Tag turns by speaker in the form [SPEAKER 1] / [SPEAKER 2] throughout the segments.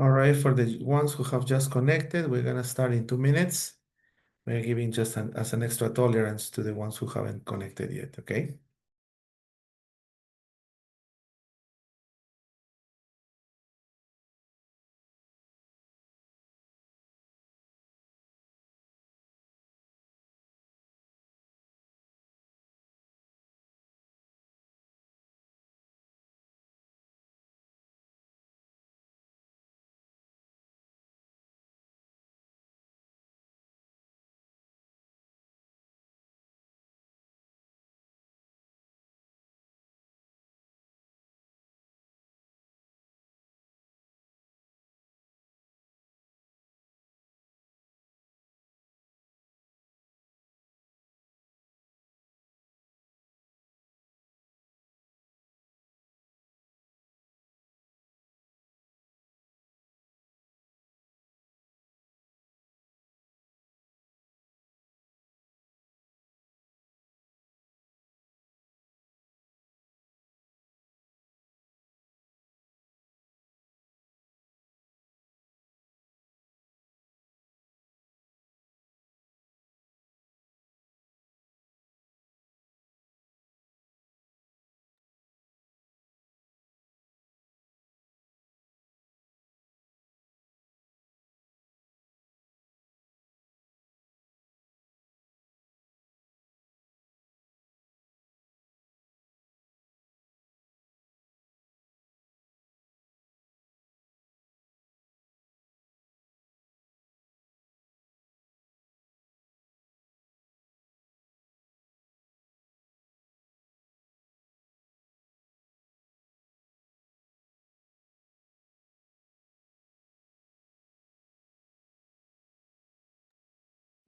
[SPEAKER 1] All right, for the ones who have just connected, we're gonna start in 2 minutes. We're giving just as an extra tolerance to the ones who haven't connected yet, okay?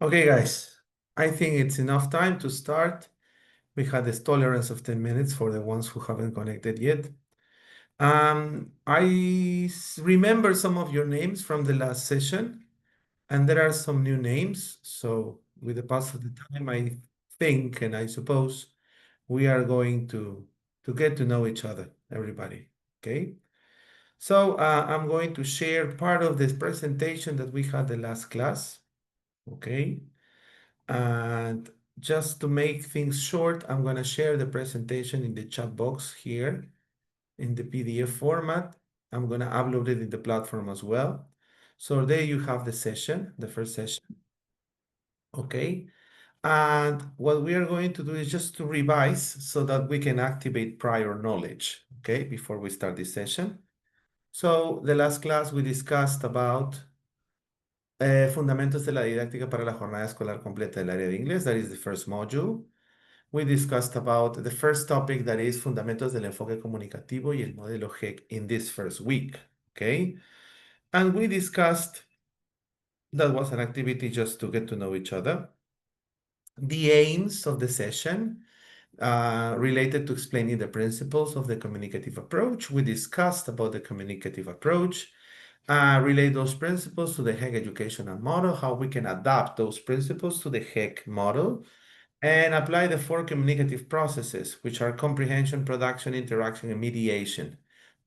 [SPEAKER 1] Okay, guys, I think it's enough time to start. We had this tolerance of 10 minutes for the ones who haven't connected yet. Remember some of your names from the last session, and there are some new names. So with the pass of the time, I think and I suppose we are going to get to know each other, everybody. Okay. So I'm going to share part of this presentation that we had the last class. Okay. And just to make things short, I'm going to share the presentation in the chat box here in the PDF format. I'm going to upload it in the platform as well. So there you have the session, the first session. Okay. And what we are going to do is just to revise so that we can activate prior knowledge, okay, before we start this session. So the last class we discussed about fundamentos de la didáctica para la jornada escolar completa del área de inglés. That is the first module. We discussed about the first topic, that is fundamentos del enfoque comunicativo y el modelo GEC in this first week, okay? And we discussed, that was an activity just to get to know each other, the aims of the session related to explaining the principles of the communicative approach. We discussed about the communicative approach, relate those principles to the HEC educational model, how we can adapt those principles to the HEC model, and apply the four communicative processes, which are comprehension, production, interaction, and mediation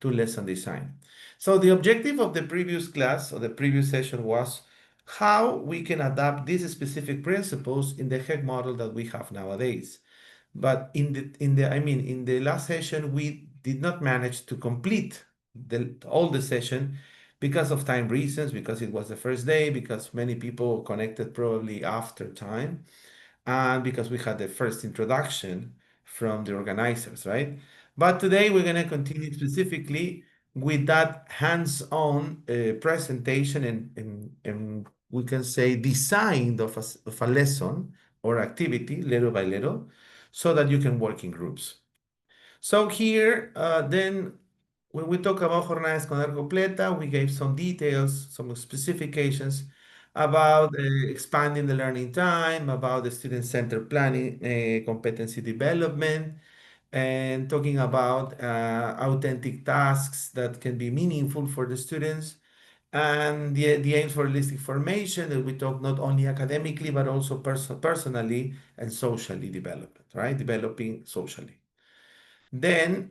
[SPEAKER 1] to lesson design. So the objective of the previous class or the previous session was how we can adapt these specific principles in the HEC model that we have nowadays. But in the last session, we did not manage to complete all the session because of time reasons, because it was the first day, because many people connected probably after time, and because we had the first introduction from the organizers, right? But today we're going to continue specifically with that hands-on presentation and we can say design of a lesson or activity little by little so that you can work in groups. So here, then, when we talk about jornada escolar completa, we gave some details, some specifications about expanding the learning time, about the student-centered planning, competency development, and talking about authentic tasks that can be meaningful for the students, and the aims for holistic formation, that we talk not only academically, but also personally and socially development, right? Developing socially. Then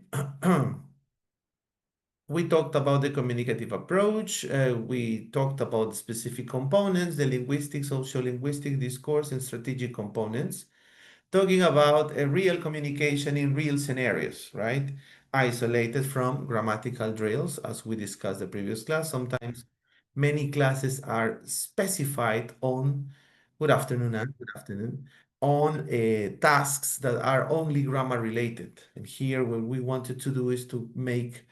[SPEAKER 1] We talked about the communicative approach. We talked about specific components, the linguistic, sociolinguistic, discourse, and strategic components, talking about a real communication in real scenarios, right? Isolated from grammatical drills, as we discussed the previous class. Sometimes many classes are specified on good afternoon and good afternoon on tasks that are only grammar related. And here, what we wanted to do is to make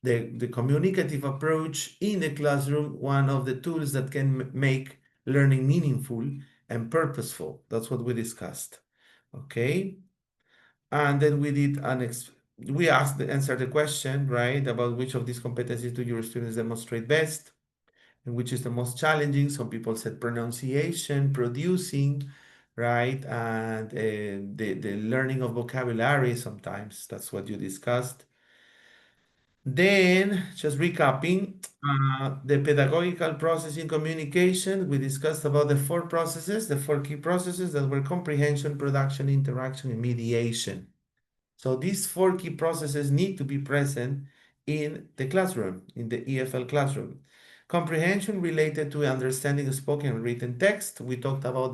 [SPEAKER 1] the communicative approach in the classroom one of the tools that can make learning meaningful and purposeful. That's what we discussed. Okay. And then we did we answered the question, right, about which of these competencies do your students demonstrate best and which is the most challenging. Some people said pronunciation, producing, right, and the learning of vocabulary sometimes. That's what you discussed. Then, just recapping, the pedagogical process in communication, we discussed about the four processes, the four key processes that were comprehension, production, interaction, and mediation. So these four key processes need to be present in the classroom, in the EFL classroom. Comprehension related to understanding spoken and written text. We talked about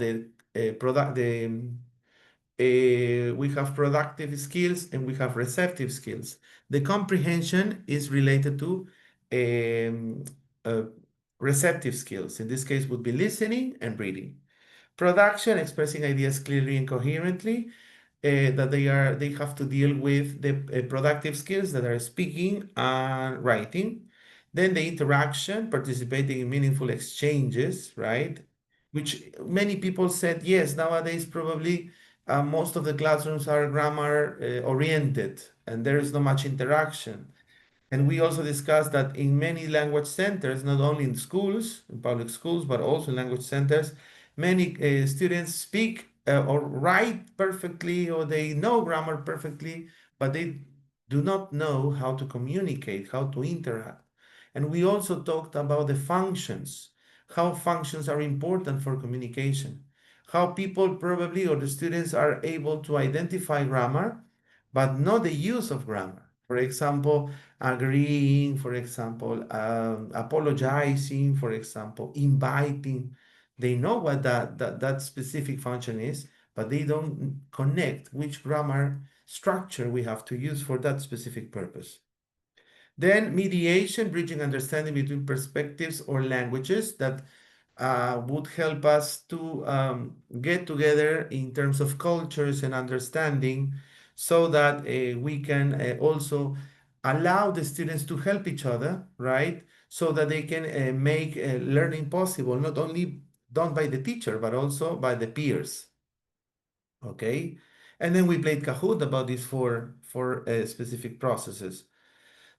[SPEAKER 1] we have productive skills and we have receptive skills. The comprehension is related to um, uh, receptive skills. In this case, would be listening and reading. Production, expressing ideas clearly and coherently. That they have to deal with the productive skills that are speaking and writing. Then the interaction, participating in meaningful exchanges, right? Which many people said, yes, nowadays probably most of the classrooms are grammar oriented and there is not much interaction. And we also discussed that in many language centers, not only in schools, in public schools, but also in language centers, many students speak or write perfectly or they know grammar perfectly, but they do not know how to communicate, how to interact. And we also talked about the functions, how functions are important for communication, how people probably or the students are able to identify grammar, but not the use of grammar. For example, agreeing, for example, apologizing, for example, inviting. They know what that specific function is, but they don't connect which grammar structure we have to use for that specific purpose. Then mediation, bridging understanding between perspectives or languages that would help us to get together in terms of cultures and understanding so that we can also allow the students to help each other, right? So that they can make learning possible, not only done by the teacher, but also by the peers, okay? And then we played Kahoot about these four specific processes.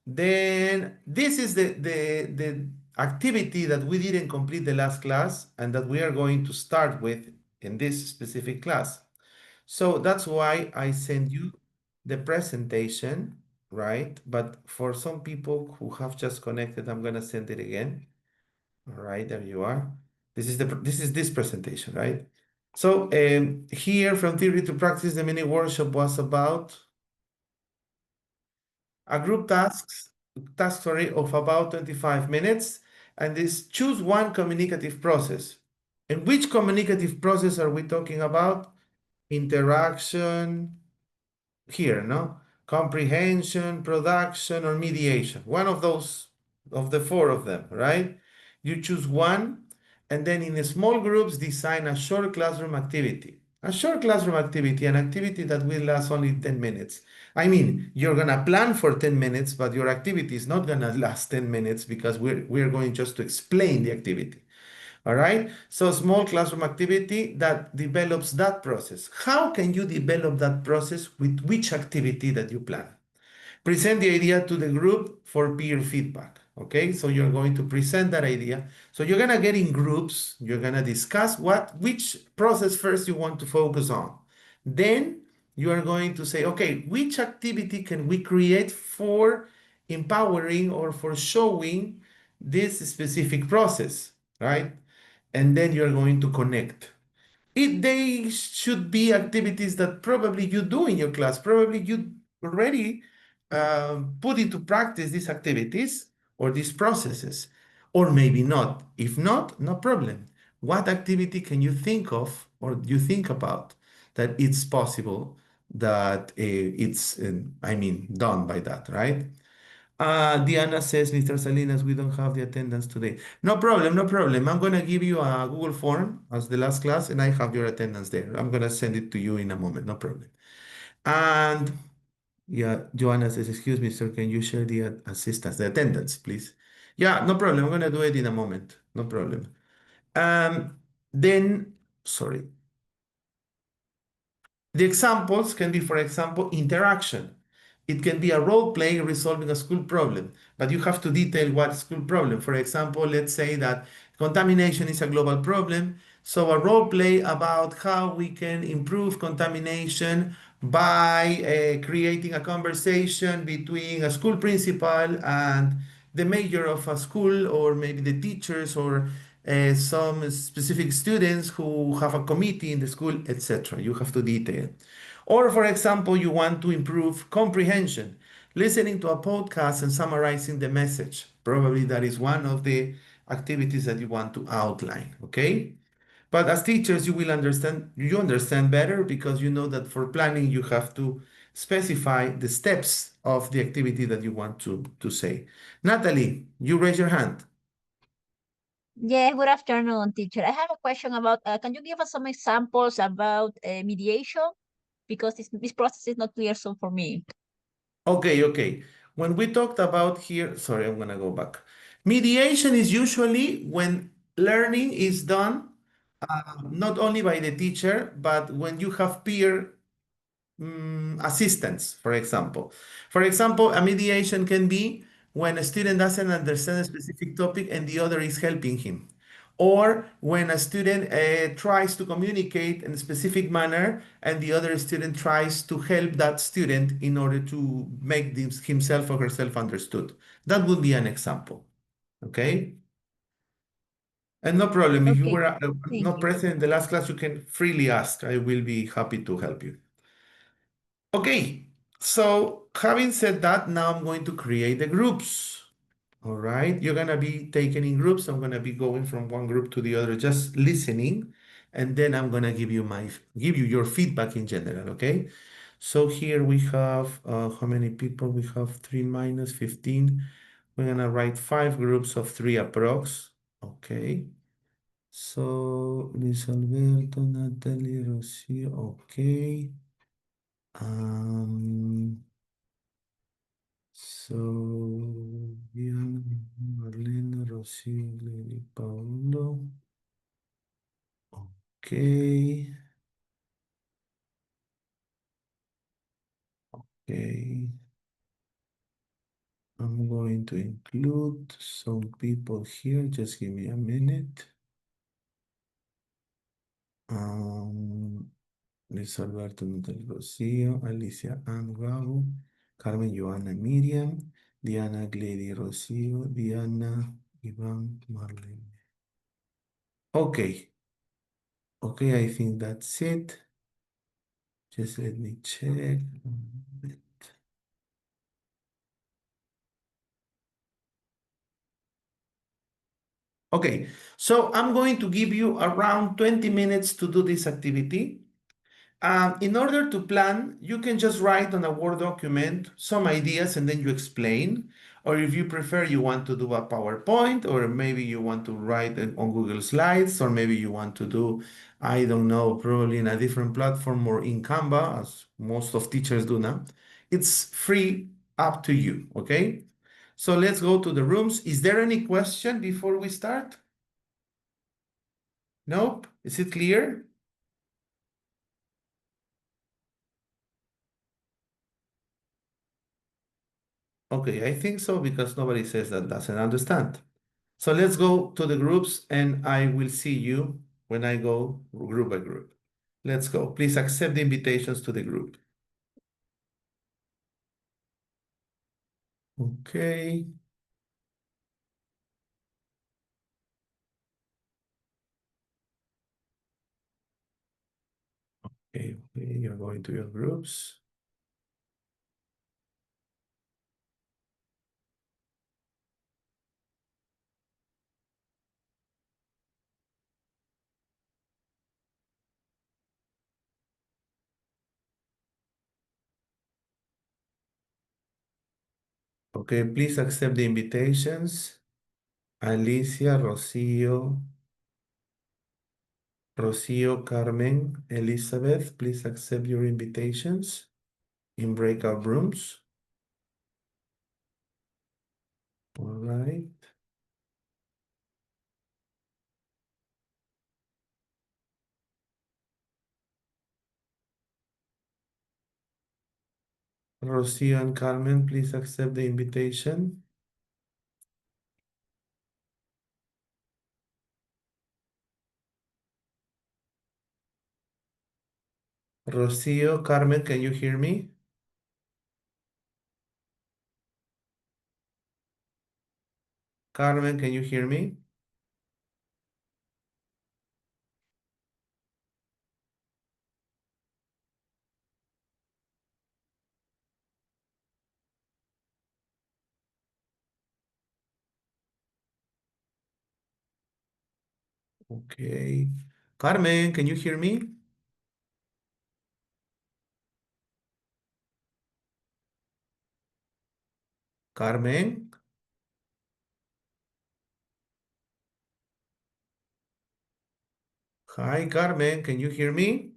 [SPEAKER 1] Then this is the activity that we didn't complete the last class and that we are going to start with in this specific class. So that's why I send you the presentation, right? But for some people who have just connected, I'm gonna send it again. All right, there you are. This is this presentation, right? So here from theory to practice, the mini workshop was about a group task sorry, of about 25 minutes, and this choose one communicative process. And which communicative process are we talking about? Interaction, here, no? Comprehension, production, or mediation. One of those, of the four of them, right? You choose one, and then in small groups, design a short classroom activity. A short classroom activity, an activity that will last only 10 minutes. I mean, you're gonna plan for 10 minutes, but your activity is not gonna last 10 minutes because we're going just to explain the activity. All right. So small classroom activity that develops that process. How can you develop that process with which activity that you plan? Present the idea to the group for peer feedback. Okay, so you're going to present that idea. So you're gonna get in groups, you're gonna discuss which process first you want to focus on. Then you are going to say, okay, which activity can we create for empowering or for showing this specific process, right? And then you're going to connect. They should be activities that probably you do in your class. Probably you already put into practice these activities or these processes, or maybe not. If not, no problem. What activity can you think of or you think about that it's possible that it's, I mean, done by that, right? Diana says, Mr. Salinas, we don't have the attendance today. No problem, no problem. I'm going to give you a Google form as the last class, and I have your attendance there. I'm going to send it to you in a moment, no problem. And yeah, Joanna says, excuse me, sir, can you share the assistance, the attendance, please? Yeah, no problem. I'm going to do it in a moment. No problem. Um, then, sorry. The examples can be, for example, interaction. It can be a role play resolving a school problem, but you have to detail what school problem. For example, let's say that contamination is a global problem. So a role play about how we can improve contamination by creating a conversation between a school principal and the mayor of a school, or maybe the teachers, or some specific students who have a committee in the school, etc. You have to detail. Or, for example, you want to improve comprehension, listening to a podcast and summarizing the message. Probably that is one of the activities that you want to outline, okay? But as teachers, you understand better because you know that for planning, you have to specify the steps of the activity that you want to say. Natalie, you raise your hand.
[SPEAKER 2] Yeah, good afternoon, teacher. I have a question about, can you give us some examples about mediation? Because this process is not clear so for me.
[SPEAKER 1] Okay, okay. When we talked about here, sorry, I'm gonna go back. Mediation is usually when learning is done not only by the teacher, but when you have peer assistance, for example. For example, a mediation can be when a student doesn't understand a specific topic and the other is helping him. Or when a student tries to communicate in a specific manner and the other student tries to help that student in order to make himself or herself understood. That would be an example. Okay? And no problem. If you
[SPEAKER 2] Okay,
[SPEAKER 1] were
[SPEAKER 2] thank
[SPEAKER 1] not
[SPEAKER 2] you.
[SPEAKER 1] present in the last class, you can freely ask. I will be happy to help you. Okay, so having said that, now I'm going to create the groups. All right, you're gonna be taken in groups. I'm gonna be going from one group to the other, just listening, and then I'm gonna give you your feedback in general. Okay, so here we have how many people? We have 3 minus 15. We're gonna write 5 groups of 3 approx. Okay, so Luis Alberto, Natalie, Rocio. Okay. Um, so, Diana, Marlene, Rocío, Lili, Paulo. Okay. Okay. I'm going to include some people here. Just give me a minute. Um, Luis Alberto, Natalia Rocío, Alicia Ann, Gabo, Carmen, Joana, Miriam, Diana, Glady, Rocío, Diana, Iván, Marlene. Okay. Okay, I think that's it. Just let me check. Okay, so I'm going to give you around 20 minutes to do this activity. In order to plan, you can just write on a Word document some ideas and then you explain. Or if you prefer, you want to do a PowerPoint, or maybe you want to write it on Google Slides, or maybe you want to do, I don't know, probably in a different platform or in Canva, as most of teachers do now. It's free, up to you, okay? So let's go to the rooms. Is there any question before we start? Nope. Is it clear? Okay, I think so because nobody says that doesn't understand. So let's go to the groups and I will see you when I go group by group. Let's go. Please accept the invitations to the group. Okay. Okay, okay, you're going to your groups. Okay, please accept the invitations. Alicia, Rocío, Carmen, Elizabeth, please accept your invitations in breakout rooms. All right. Rocío and Carmen, please accept the invitation. Rocío, Carmen, can you hear me? Carmen, can you hear me? Okay. Carmen, can you hear me? Carmen? Hi, Carmen, can you hear me?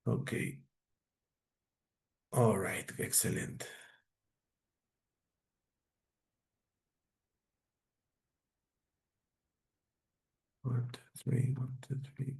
[SPEAKER 1] Okay. All right, excellent. One, two, three, 1, 2, 3.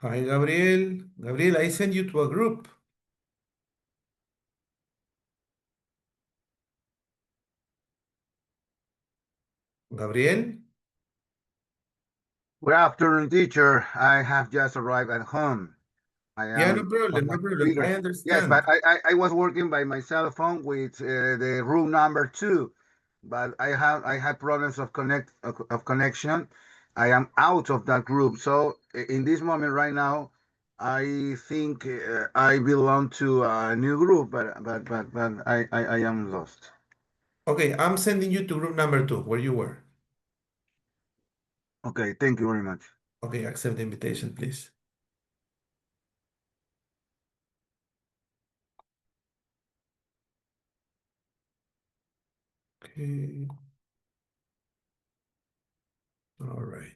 [SPEAKER 1] Hi, Gabriel. Gabriel, I send you to a group. Gabriel?
[SPEAKER 3] Good afternoon, teacher. I have just arrived at home. I
[SPEAKER 1] Yeah, no
[SPEAKER 3] am on
[SPEAKER 1] problem,
[SPEAKER 3] my
[SPEAKER 1] no problem. I
[SPEAKER 3] computer. Yes, but
[SPEAKER 1] understand.
[SPEAKER 3] I was working by my cell phone with the room number 2, but I had problems of connection. I am out of that group, so in this moment right now, I think I belong to a new group, but I am lost.
[SPEAKER 1] Okay, I'm sending you to group number 2, where you were.
[SPEAKER 3] Okay, thank you very much.
[SPEAKER 1] Okay, accept the invitation, please. Okay. All right.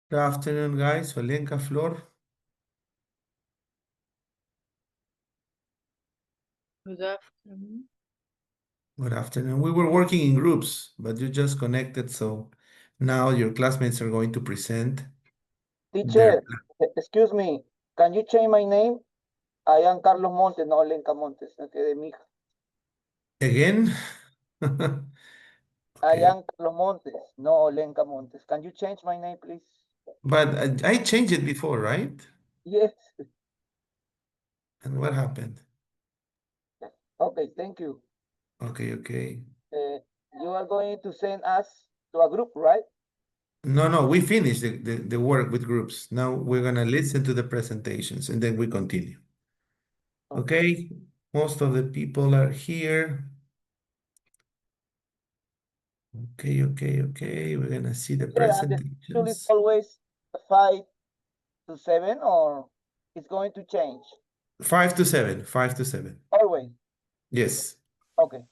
[SPEAKER 1] Good afternoon, guys. Olenka, Flor.
[SPEAKER 4] Good afternoon.
[SPEAKER 1] Good afternoon. We were working in groups, but you just connected, so now your classmates are going to present their
[SPEAKER 5] Teacher, excuse me, can you change my name? I am Carlos Montes, no Lenca Montes, no quede mi hija.
[SPEAKER 1] again.
[SPEAKER 5] I
[SPEAKER 1] Okay,
[SPEAKER 5] am Carlos Montes, no Lenca Montes. Can you change my name, please?
[SPEAKER 1] but I changed it before, right?
[SPEAKER 5] Yes.
[SPEAKER 1] And what happened?
[SPEAKER 5] Okay, thank you.
[SPEAKER 1] Okay, okay.
[SPEAKER 5] You are going to send us to a group, right?
[SPEAKER 1] No, we finished the work with groups. Now we're gonna listen to the presentations and then we continue. Okay, most of the people are here. Okay. We're gonna see the
[SPEAKER 5] Teacher, and the schedule is
[SPEAKER 1] presentations.
[SPEAKER 5] always 5 to 7, or it's going to change?
[SPEAKER 1] 5 to 7, 5 to 7.
[SPEAKER 5] Always.
[SPEAKER 1] Yes.
[SPEAKER 5] Okay.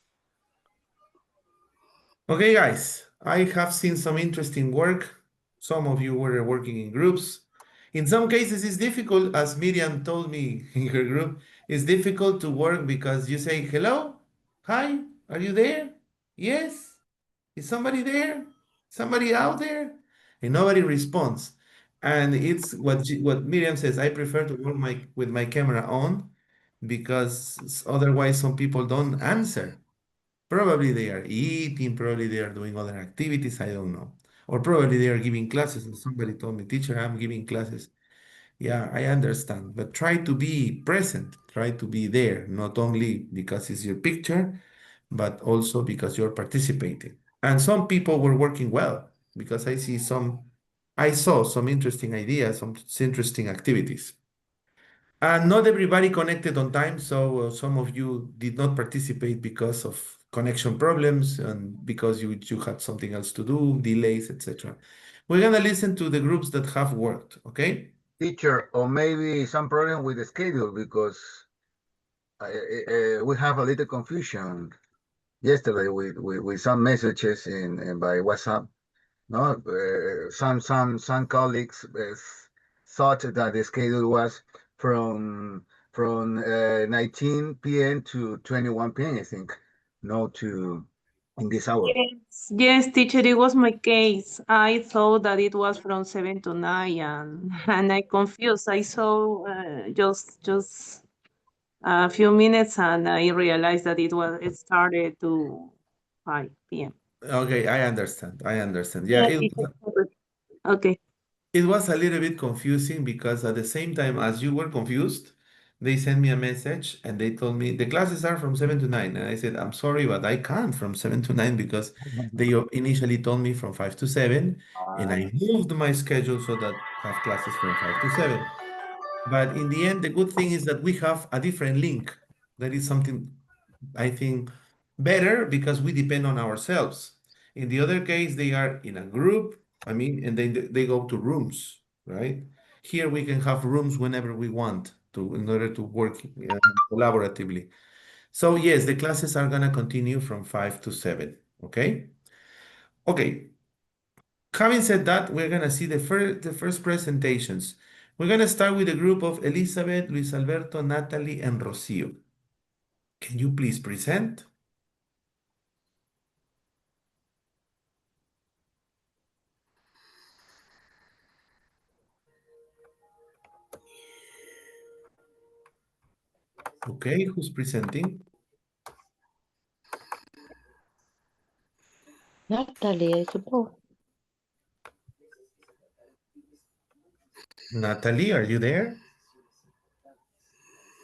[SPEAKER 1] Okay, guys, I have seen some interesting work. Some of you were working in groups. In some cases, it's difficult, as Miriam told me in her group, it's difficult to work because you say, hello, hi, are you there? Yes. Is somebody there? Somebody out there? And nobody responds. And it's what Miriam says, I prefer to work with my camera on because otherwise some people don't answer. Probably they are eating, probably they are doing other activities, I don't know. Or probably they are giving classes, and somebody told me, teacher, I'm giving classes. Yeah, I understand, but try to be present, try to be there, not only because it's your picture, but also because you're participating. And some people were working well because I saw some interesting ideas, some interesting activities. And not everybody connected on time, so some of you did not participate because of connection problems and because you had something else to do, delays, etc. We're gonna listen to the groups that have worked, okay?
[SPEAKER 3] Teacher, or maybe some problem with the schedule because we have a little confusion yesterday with some messages in by WhatsApp. No, some colleagues thought that the schedule was from 19 p.m. to 21 p.m. I think, no, to in this hour.
[SPEAKER 4] Yes, teacher, it was my case. I thought that it was from 7 to 9 and I confused. I saw just a few minutes and I realized that it started to 5 p.m.
[SPEAKER 1] Okay, I understand. I understand. Yeah,
[SPEAKER 4] Yeah, teacher. Okay.
[SPEAKER 1] it was a little bit confusing because at the same time as you were confused, they sent me a message and they told me the classes are from 7 to 9. And I said, I'm sorry, but I can't from 7 to 9 because they initially told me from 5 to 7. And I moved my schedule so that I have classes from 5 to 7. But in the end, the good thing is that we have a different link. That is something I think better because we depend on ourselves. In the other case, they are in a group, I mean, and they go to rooms, right? Here we can have rooms whenever we want to in order to work collaboratively. So yes, the classes are gonna continue from 5 to 7, okay? Okay, having said that, we're gonna see the first presentations. We're gonna start with a group of Elizabeth, Luis Alberto, Natalie, and Rocio. Can you please present? Okay, who's presenting?
[SPEAKER 6] Natalie, I suppose.
[SPEAKER 1] Natalie, are you there?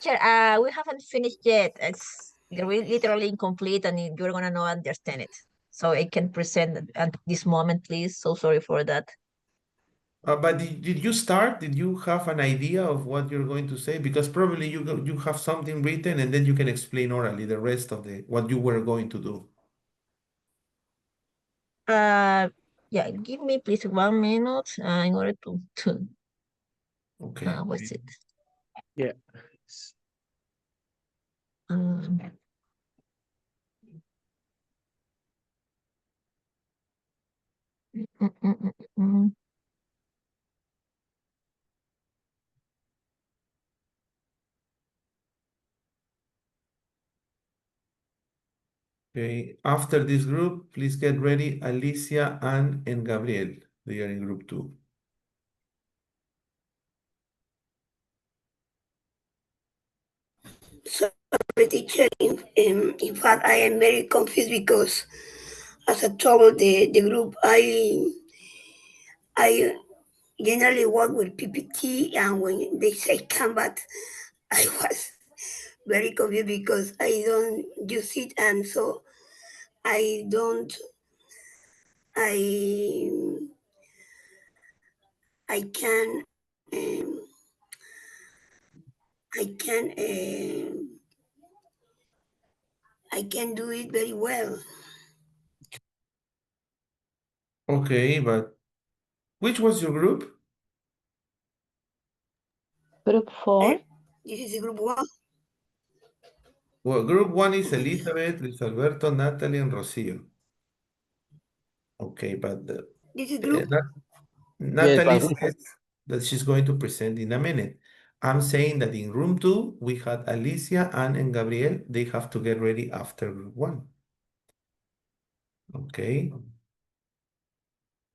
[SPEAKER 2] Sure, we haven't finished yet. It's literally incomplete and you're gonna not understand it. So I can present at this moment, please. So sorry for that.
[SPEAKER 1] But did you start? Did you have an idea of what you're going to say? Because probably you have something written and then you can explain orally the rest of the what you were going to do.
[SPEAKER 2] Yeah, give me please 1 minute in order to
[SPEAKER 1] Okay.
[SPEAKER 2] what's it?
[SPEAKER 7] Yeah.
[SPEAKER 2] Um, mm, mm, mm, mm, mm.
[SPEAKER 1] Okay, after this group, please get ready Alicia, Anne, and Gabriel. They are in group 2.
[SPEAKER 7] Sorry, teacher. In fact, I am very confused because, as I told the group, I generally work with PPT, and when they say Canva, I was very confused because I don't use it, and so I don't. I can. I can. I can do it very well.
[SPEAKER 1] Okay, but which was your group?
[SPEAKER 6] Group 4.
[SPEAKER 7] This is group 1.
[SPEAKER 1] Well, group 1 is Elizabeth, Luis Alberto, Natalie, and Rocio. Okay, but
[SPEAKER 7] This is group.
[SPEAKER 1] Natalie says that she's going to present in a minute. I'm saying that in room 2, we had Alicia, Anne, and Gabriel. They have to get ready after group 1. Okay.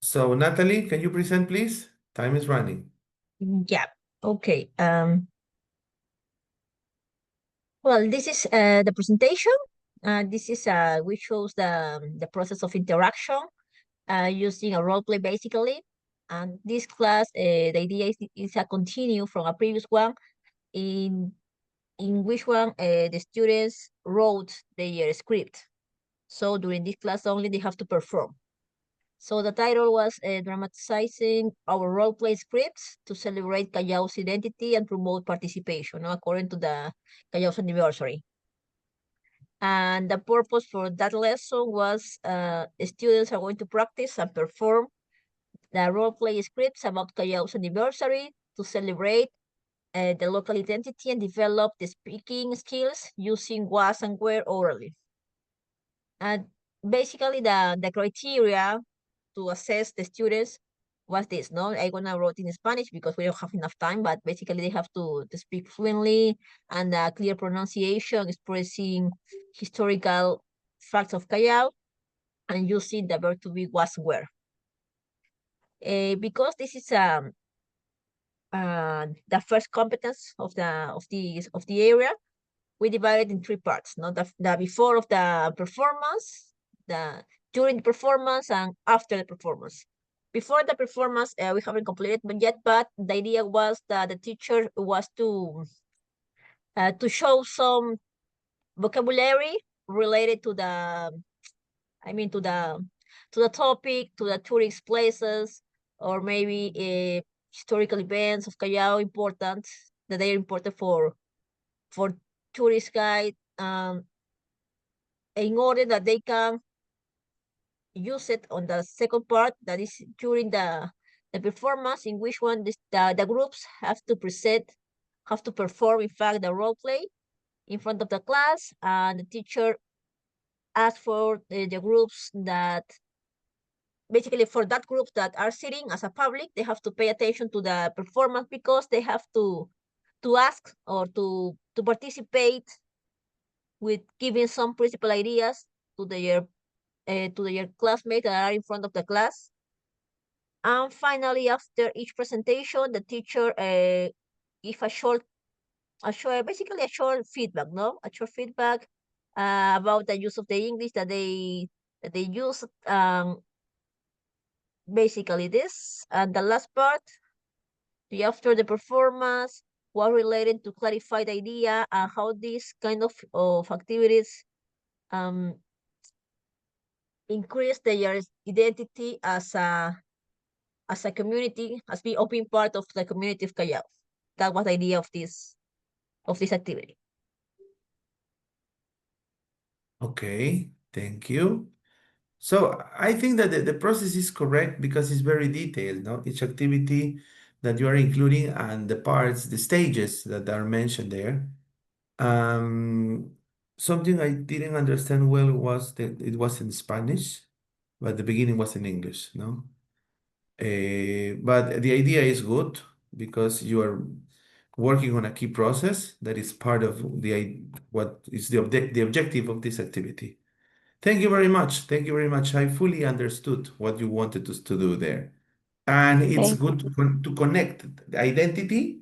[SPEAKER 1] So, Natalie, can you present, please? Time is running.
[SPEAKER 2] Yeah. Okay. Well, this is the presentation. This is which shows the process of interaction using a role play basically. And this class, the idea is a continue from a previous one in which one the students wrote their script. So during this class only they have to perform. So the title was dramatizing our role play scripts to celebrate Callao's identity and promote participation, according to the Callao's anniversary. And the purpose for that lesson was students are going to practice and perform the role play scripts about Callao's anniversary to celebrate the local identity and develop the speaking skills using was and were orally. And basically the criteria to assess the students was this, no? I'm gonna write in Spanish because we don't have enough time, but basically they have to speak fluently and clear pronunciation, expressing historical facts of Callao and using the verb to be was were. Because this is the first competence of the area, we divided in 3 parts. No, the before of the performance, the during the performance, and after the performance. Before the performance, we haven't completed yet, but the idea was that the teacher was to show some vocabulary related to the, I mean, to the topic, to the tourist places, or maybe historical events of Callao important that they are important for tourist guide, in order that they can use it on the second part, that is during the performance, in which one the groups have to perform, in fact, the role play in front of the class, and the teacher asks for the groups that, basically for that group that are sitting as a public, they have to pay attention to the performance because they have to ask or to participate with giving some principal ideas to their classmates that are in front of the class. And finally, after each presentation, the teacher give basically a short feedback, no? A short feedback about the use of the English that they use. Basically this, and the last part, after the performance, was related to clarify the idea and how these kind of activities increase their identity as a community, as being part of the community of Callao. That was the idea of this activity.
[SPEAKER 1] Okay, thank you. So I think that the process is correct because it's very detailed, no? Each activity that you are including and the parts, the stages that are mentioned there. Something I didn't understand well was that it was in Spanish, but the beginning was in English, no? But the idea is good because you are working on a key process that is part of what is the objective of this activity. Thank you very much. Thank you very much. I fully understood what you wanted us to do there. And it's
[SPEAKER 6] Thank you.
[SPEAKER 1] good to connect the identity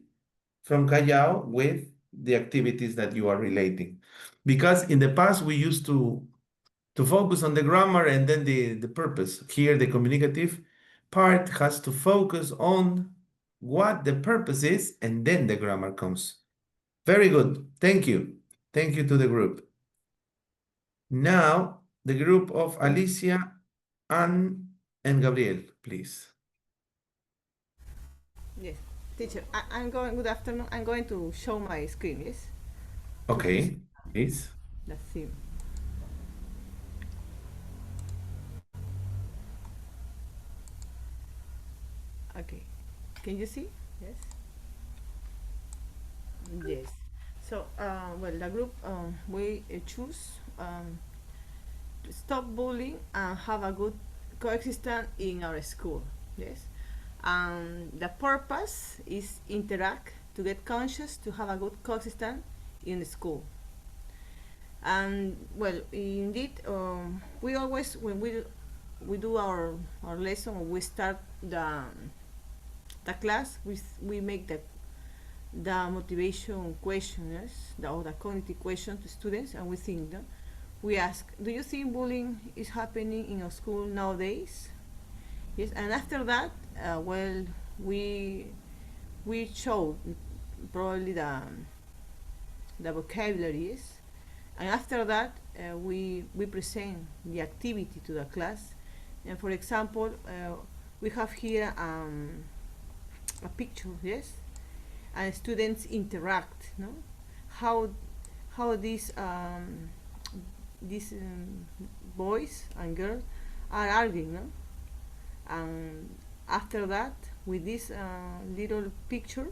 [SPEAKER 1] from Callao with the activities that you are relating. Because in the past, we used to focus on the grammar and then the purpose. Here, the communicative part has to focus on what the purpose is, and then the grammar comes. Very good. Thank you. Thank you to the group. Now, the group of Alicia, Anne, and Gabriel, please.
[SPEAKER 8] Yes, teacher, I'm going, good afternoon. I'm going to show my screen, yes?
[SPEAKER 1] Okay, please.
[SPEAKER 8] The theme. Okay, can you see? Yes? Yes. So, well, the group, we choose to stop bullying and have a good coexistence in our school, yes? The purpose is interact, to get conscious, to have a good coexistence in the school. And well, indeed, we always, when we do our lesson, or we start the class, we make the motivation questions, or the cognitive question to students, and we think, no? We ask, do you think bullying is happening in a school nowadays? Yes, and after that, well, we show probably the vocabularies, and after that, we present the activity to the class. And for example, we have here a picture, yes, and students interact, no? How these boys and girls are arguing, no? And after that, with this little picture,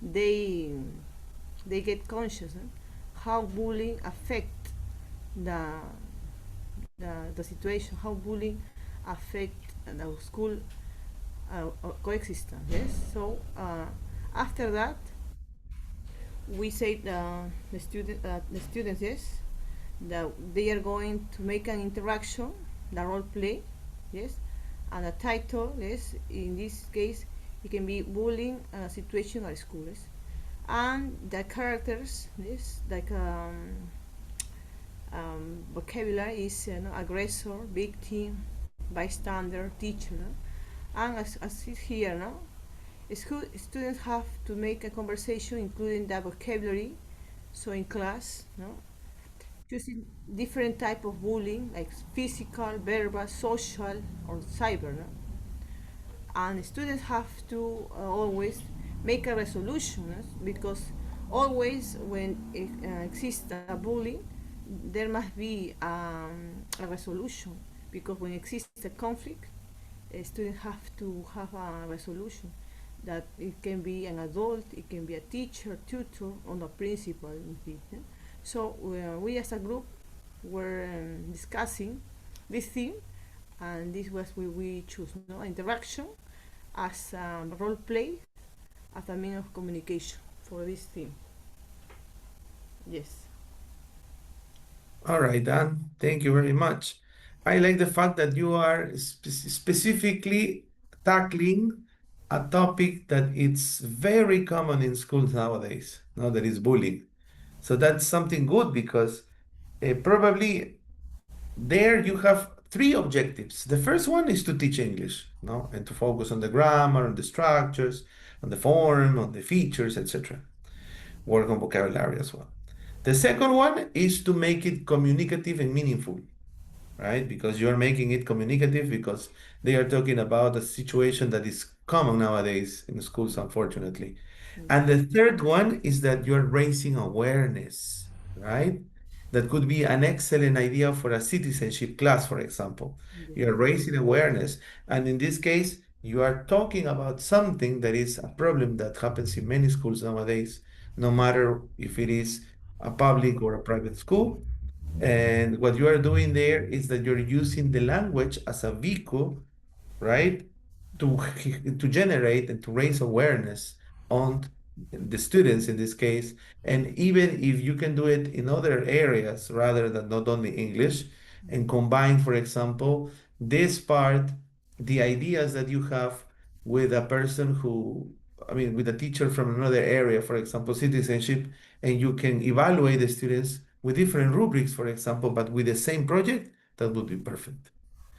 [SPEAKER 8] they get conscious, how bullying affect the the situation, how bullying affect the school coexistence. Yes. So after that, we say the students, yes, that they are going to make an interaction, the role play, yes, and the title, yes, in this case it can be bullying situation at school, yes, and the characters, yes, like vocabulary is aggressor, victim, bystander, teacher, no? And as is here, no, students have to make a conversation including the vocabulary. So in class, no, choosing different type of bullying like physical, verbal, social, or cyber, no? And students have to always make a resolution, yes? Because always when it exists a bullying, there must be a resolution, because when exists a conflict, students have to have a resolution, that it can be an adult, it can be a teacher, tutor, or the principal, indeed. Yeah? So we as a group were discussing this theme, and this was we choose, no, interaction as role play, as a means of communication for this theme. Yes.
[SPEAKER 1] All right, Dan, thank you very much. I like the fact that you are specifically tackling a topic that it's very common in schools nowadays, no, that is bullying. So that's something good because probably there you have three objectives. The first one is to teach English, no, and to focus on the grammar, on the structures, on the form, on the features, etc. Work on vocabulary as well. The second one is to make it communicative and meaningful, right? Because you're making it communicative because they are talking about a situation that is common nowadays in schools, unfortunately. And the third one is that you're raising awareness, right? That could be an excellent idea for a citizenship class, for example. You're raising awareness. And in this case, you are talking about something that is a problem that happens in many schools nowadays, no matter if it is a public or a private school. And what you are doing there is that you're using the language as a vehicle, right, to to generate and to raise awareness on the students in this case. And even if you can do it in other areas rather than not only English, and combine, for example, this part, the ideas that you have with a person who, I mean, with a teacher from another area, for example, citizenship, and you can evaluate the students with different rubrics, for example, but with the same project, that would be perfect.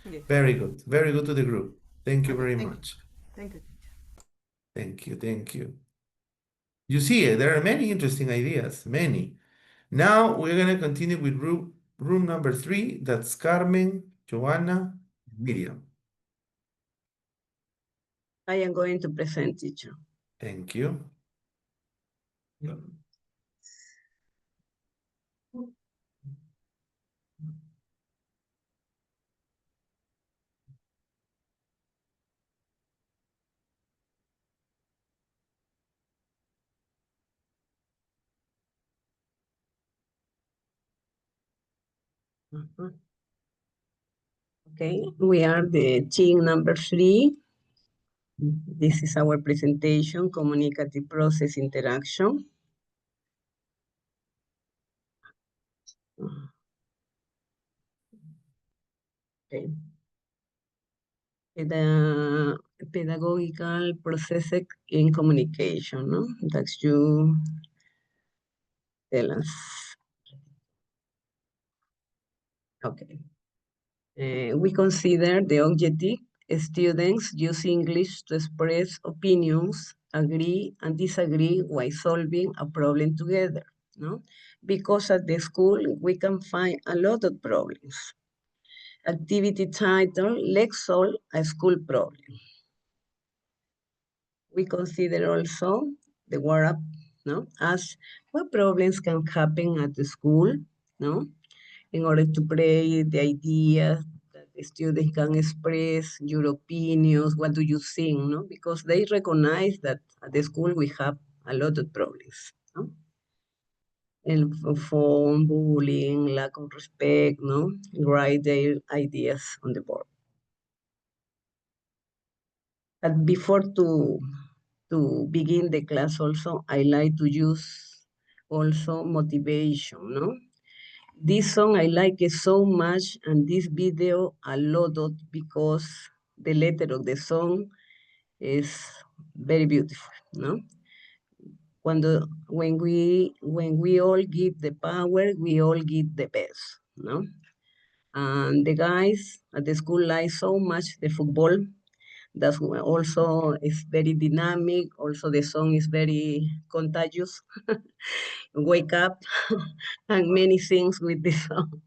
[SPEAKER 8] Yes.
[SPEAKER 1] Very good. Very good to the group. Thank you
[SPEAKER 8] Okay,
[SPEAKER 1] very
[SPEAKER 8] thank you.
[SPEAKER 1] much.
[SPEAKER 8] Thank you, teacher.
[SPEAKER 1] Thank you. Thank you. You see, there are many interesting ideas, many. Now we're going to continue with room number 3. That's Carmen, Joanna, Miriam.
[SPEAKER 9] I am going to present, teacher.
[SPEAKER 1] Thank you.
[SPEAKER 9] Okay, we are the team number 3. This is our presentation, communicative process interaction. Okay. The pedagogical process in communication, no? That you tell us. Okay. We consider the objective students use English to express opinions, agree and disagree while solving a problem together, no? Because at the school, we can find a lot of problems. Activity title, let's solve a school problem. We consider also the word up, no? As what problems can happen at the school, no? In order to play the idea that the students can express your opinions, what do you think, no? Because they recognize that at the school we have a lot of problems, no? And phone, bullying, lack of respect, no? Write their ideas on the board. But before to begin the class also, I like to use also motivation, no? This song I like it so much, and this video a lot of, because the letter of the song is very beautiful, no? When we all give the power, we all give the best, no? And the guys at the school like so much the football. That also is very dynamic. Also, the song is very contagious. Wake up and many things with this song.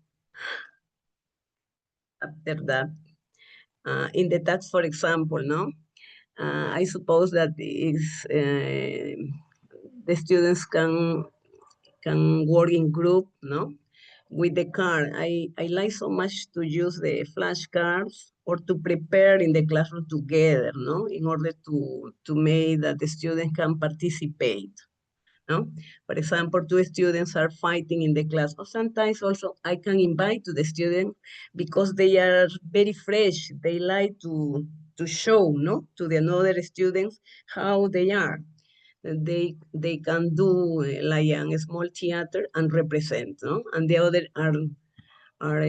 [SPEAKER 9] After that, in the text, for example, no, I suppose that is the students can work in group, no. With the card, I like so much to use the flashcards or to prepare in the classroom together, no, in order to make that the students can participate, no. For example, 2 students are fighting in the class, or sometimes also I can invite to the student because they are very fresh. They like to show, no, to the other students how they are. They can do like a small theater and represent, no? And the other are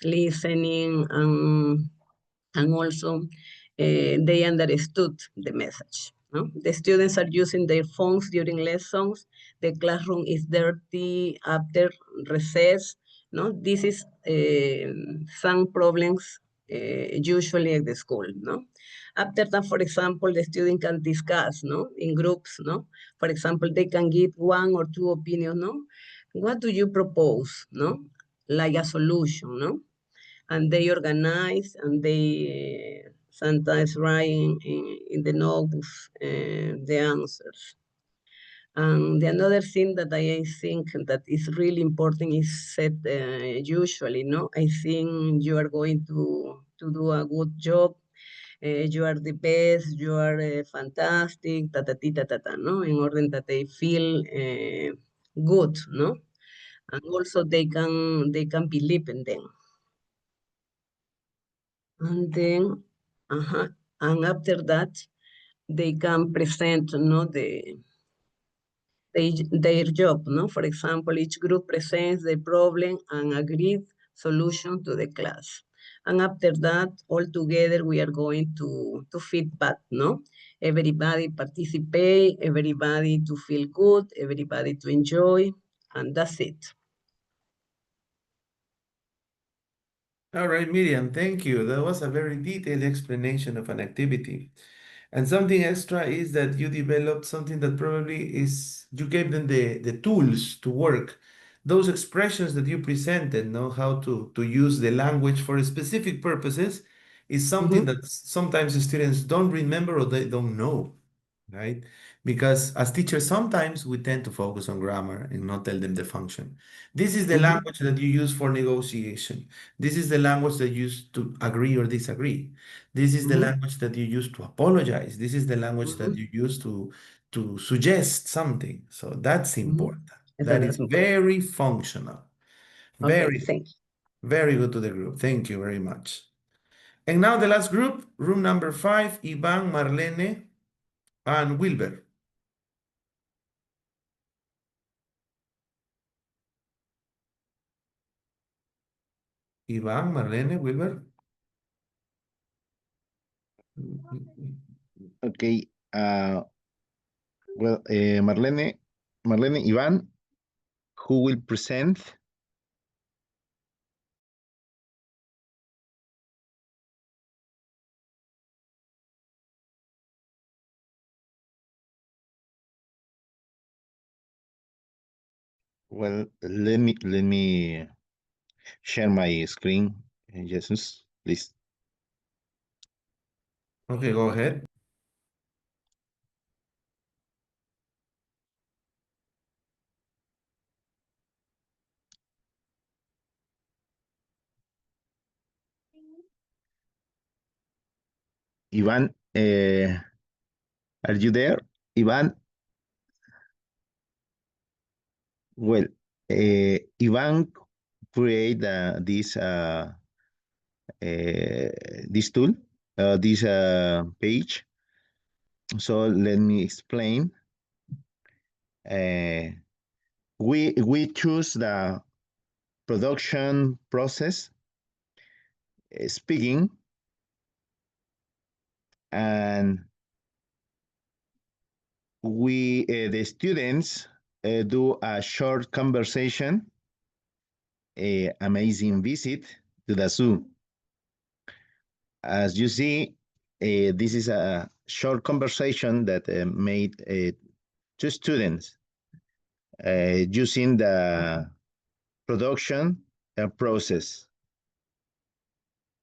[SPEAKER 9] listening and also they understood the message. No? The students are using their phones during lessons. The classroom is dirty after recess. No, this is some problems usually at the school. No, after that, for example, the student can discuss, no, in groups. No, for example, they can give 1 or 2 opinions. No, what do you propose? No, like a solution. No, and they organize and they sometimes write in the notebooks the answers. And the another thing that I think that is really important is said usually, no? I think you are going to do a good job. You are the best, you are fantastic, no? In order that they feel good, no? And also they can believe in them. And then, and after that, they can present, no, their job, no? For example, each group presents the problem and agrees solution to the class. And after that, all together, we are going to feedback, no? Everybody participate, everybody to feel good, everybody to enjoy, and that's it.
[SPEAKER 1] All right, Miriam, thank you. That was a very detailed explanation of an activity. And something extra is that you developed something that probably is, you gave them the tools to work. Those expressions that you presented, know how to use the language for specific purposes, is something that sometimes students don't remember or they don't know, right? Because as teachers, sometimes we tend to focus on grammar and not tell them the function. This is the language that you use for negotiation. This is the language that you use to agree or disagree. This is the language that you use to apologize. This is the language that you use to suggest something. So that's important. That is very functional.
[SPEAKER 9] Okay, thank you.
[SPEAKER 1] Very good to the group. Thank you very much. And now the last group, room number 5, Ivan, Marlene, and Wilber. Ivan, Marlene, Wilber.
[SPEAKER 10] Okay. Well, Marlene, Ivan, who will present? Well, let me share my screen. Jesus, please.
[SPEAKER 1] Okay, go ahead.
[SPEAKER 10] Ivan, are you there? Ivan? Well, Ivan create this tool, this page. So let me explain. We choose the production process, speaking, and we the students do a short conversation, amazing visit to the zoo. As you see, this is a short conversation that made two students using the production process.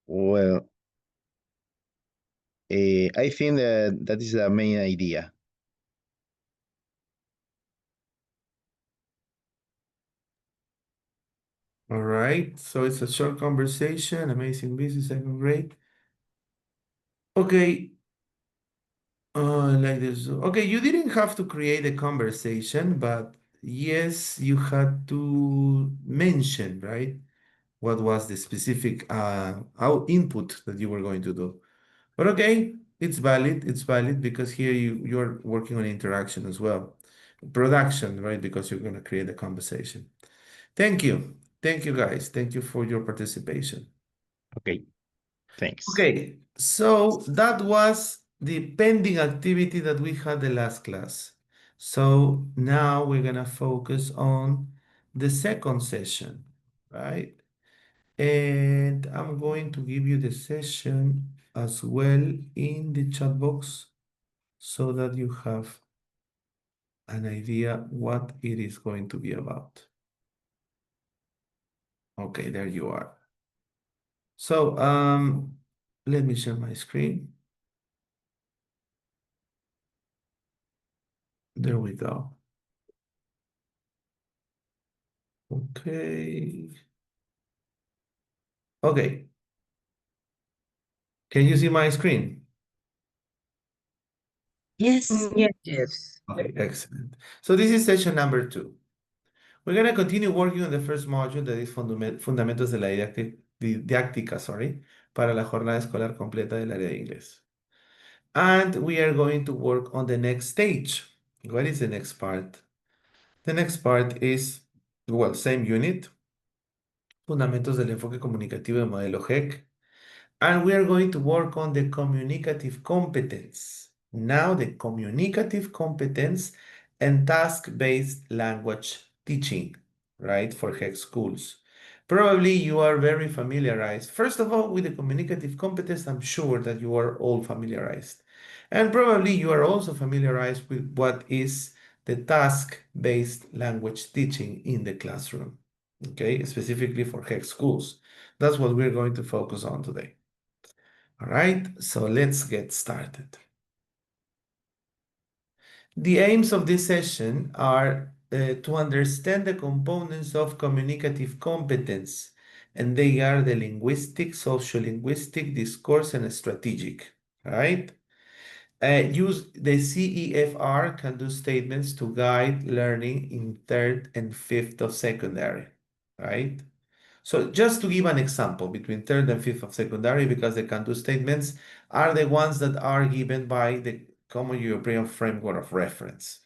[SPEAKER 10] Well, I think that is the main idea.
[SPEAKER 1] All right, so it's a short conversation, amazing business, second grade. Okay, like this. Okay, you didn't have to create a conversation, but yes, you had to mention, right? What was the specific input that you were going to do. But okay, it's valid because here you're working on interaction as well. Production, right? Because you're going to create a conversation. Thank you. Thank you, guys. Thank you for your participation.
[SPEAKER 10] Okay, thanks.
[SPEAKER 1] Okay, so that was the pending activity that we had the last class. So now we're gonna focus on the second session, right? And I'm going to give you the session as well in the chat box so that you have an idea what it is going to be about. Okay, there you are. So let me share my screen. There we go. Okay. Okay. Can you see my screen?
[SPEAKER 9] Yes.
[SPEAKER 4] Yes.
[SPEAKER 9] Yes.
[SPEAKER 1] Okay, excellent. So this is session number 2. We're going to continue working on the first module that is Fundamentos de la Didáctica, para la jornada escolar completa del área de inglés. And we are going to work on the next stage. What is the next part? The next part is, well, same unit, Fundamentos del enfoque comunicativo del modelo HEC. And we are going to work on the communicative competence. Now the communicative competence and task-based language teaching, right, for HEC schools. Probably you are very familiarized. First of all, with the communicative competence, I'm sure that you are all familiarized. And probably you are also familiarized with what is the task-based language teaching in the classroom, okay, specifically for HEC schools. That's what we're going to focus on today. All right, so let's get started. The aims of this session are to understand the components of communicative competence, and they are the linguistic, sociolinguistic, discourse, and strategic, right? Use the CEFR can do statements to guide learning in third and fifth of secondary, right? So just to give an example between third and fifth of secondary, because the can-do statements are the ones that are given by the Common European Framework of Reference.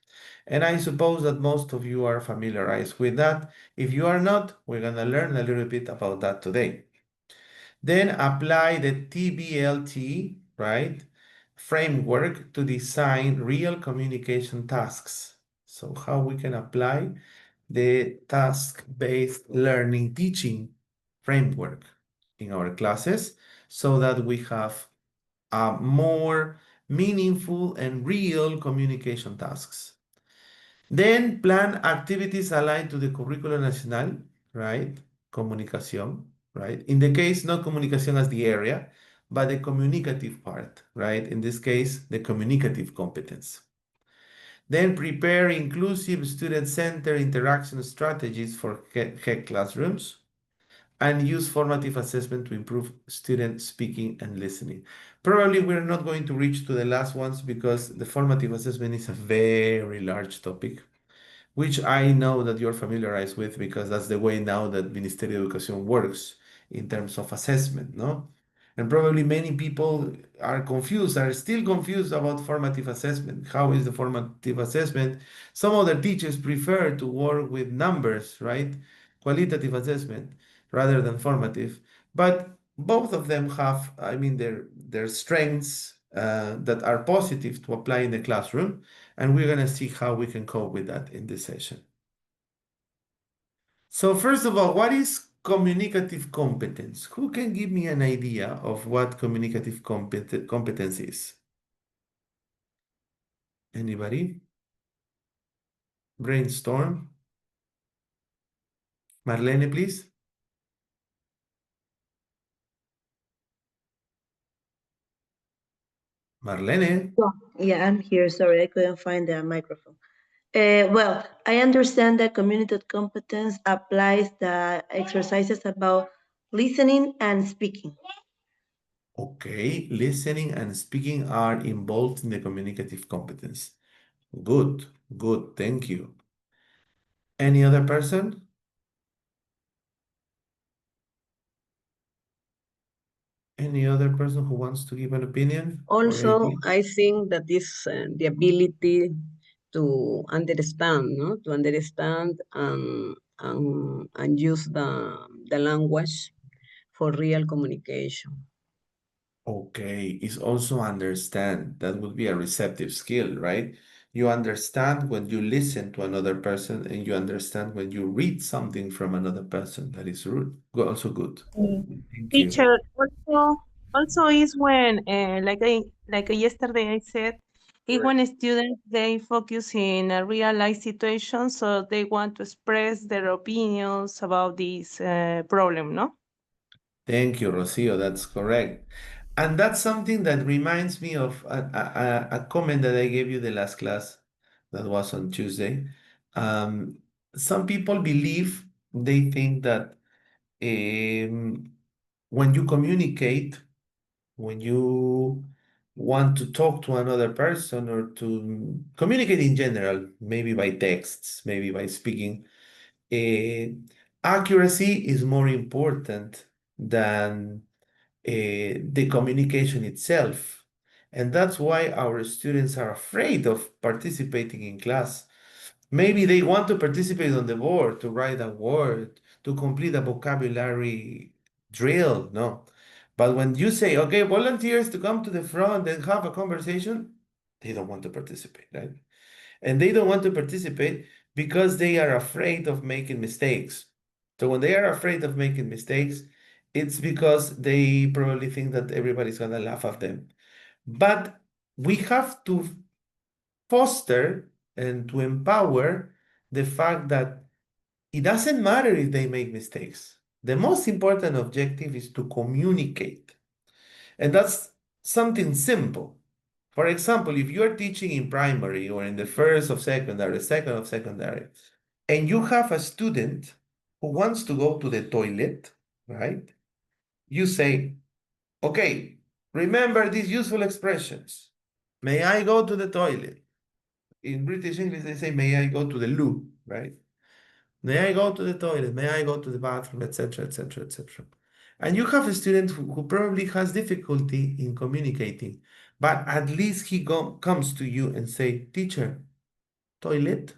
[SPEAKER 1] And I suppose that most of you are familiarized with that. If you are not, we're going to learn a little bit about that today. Then apply the TBLT, right, framework to design real communication tasks. So how we can apply the task-based learning teaching framework in our classes so that we have more meaningful and real communication tasks. Then plan activities aligned to the Curricular Nacional, right? Comunicación, right? In the case, not comunicación as the area, but the communicative part, right? In this case, the communicative competence. Then prepare inclusive student-centered interaction strategies for HEC classrooms and use formative assessment to improve student speaking and listening. Probably we're not going to reach to the last ones because the formative assessment is a very large topic, which I know that you're familiarized with because that's the way now that Ministerio de Educación works in terms of assessment, no? And probably many people are confused, are still confused about formative assessment. How is the formative assessment? Some other teachers prefer to work with numbers, right? Qualitative assessment rather than formative. But both of them have, I mean, their strengths that are positive to apply in the classroom. And we're going to see how we can cope with that in this session. So first of all, what is communicative competence? Who can give me an idea of what communicative competence is? Anybody? Brainstorm. Marlene, please. Marlene.
[SPEAKER 6] Yeah, I'm here. Sorry, I couldn't find the microphone. Well, I understand that community competence applies the exercises about listening and speaking.
[SPEAKER 1] Okay, listening and speaking are involved in the communicative competence. Good, good, thank you. Any other person? Any other person who wants to give an opinion?
[SPEAKER 9] Also, I think that is the ability to understand, no? To understand and use the language for real communication.
[SPEAKER 1] Okay, is also understand. That would be a receptive skill, right? You understand when you listen to another person, and you understand when you read something from another person. That is rude. Also good. Thank you.
[SPEAKER 4] Teacher, also is when, like yesterday I said, is when students they focus in a real life situation, so they want to express their opinions about this problem, no?
[SPEAKER 1] Thank you, Rocio. That's correct. And that's something that reminds me of a comment that I gave you the last class that was on Tuesday. Some people believe, they think that when you communicate, when you want to talk to another person or to communicate in general, maybe by texts, maybe by speaking, accuracy is more important than the communication itself. And that's why our students are afraid of participating in class. Maybe they want to participate on the board, to write a word, to complete a vocabulary drill, no. But when you say, okay, volunteers to come to the front and have a conversation, they don't want to participate, right? And they don't want to participate because they are afraid of making mistakes. So when they are afraid of making mistakes, it's because they probably think that everybody's gonna laugh at them. But we have to foster and to empower the fact that it doesn't matter if they make mistakes. The most important objective is to communicate. And that's something simple. For example, if you're teaching in primary or in the first of secondary, second of secondary, and you have a student who wants to go to the toilet, right? You say, okay, remember these useful expressions. May I go to the toilet? In British English, they say, may I go to the loo, right? May I go to the toilet? May I go to the bathroom, etc., etc., etc. And you have a student who probably has difficulty in communicating, but at least he comes to you and say, teacher, toilet?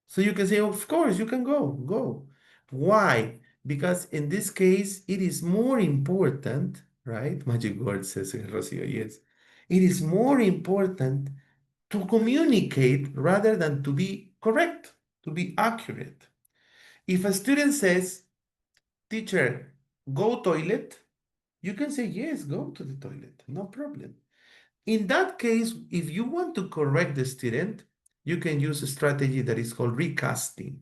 [SPEAKER 1] So you can say, of course, you can go. Why? Because in this case, it is more important, right? Magic word says Rocio, yes. It is more important to communicate rather than to be correct, to be accurate. If a student says, teacher, go toilet, you can say, yes, go to the toilet, no problem. In that case, if you want to correct the student, you can use a strategy that is called recasting.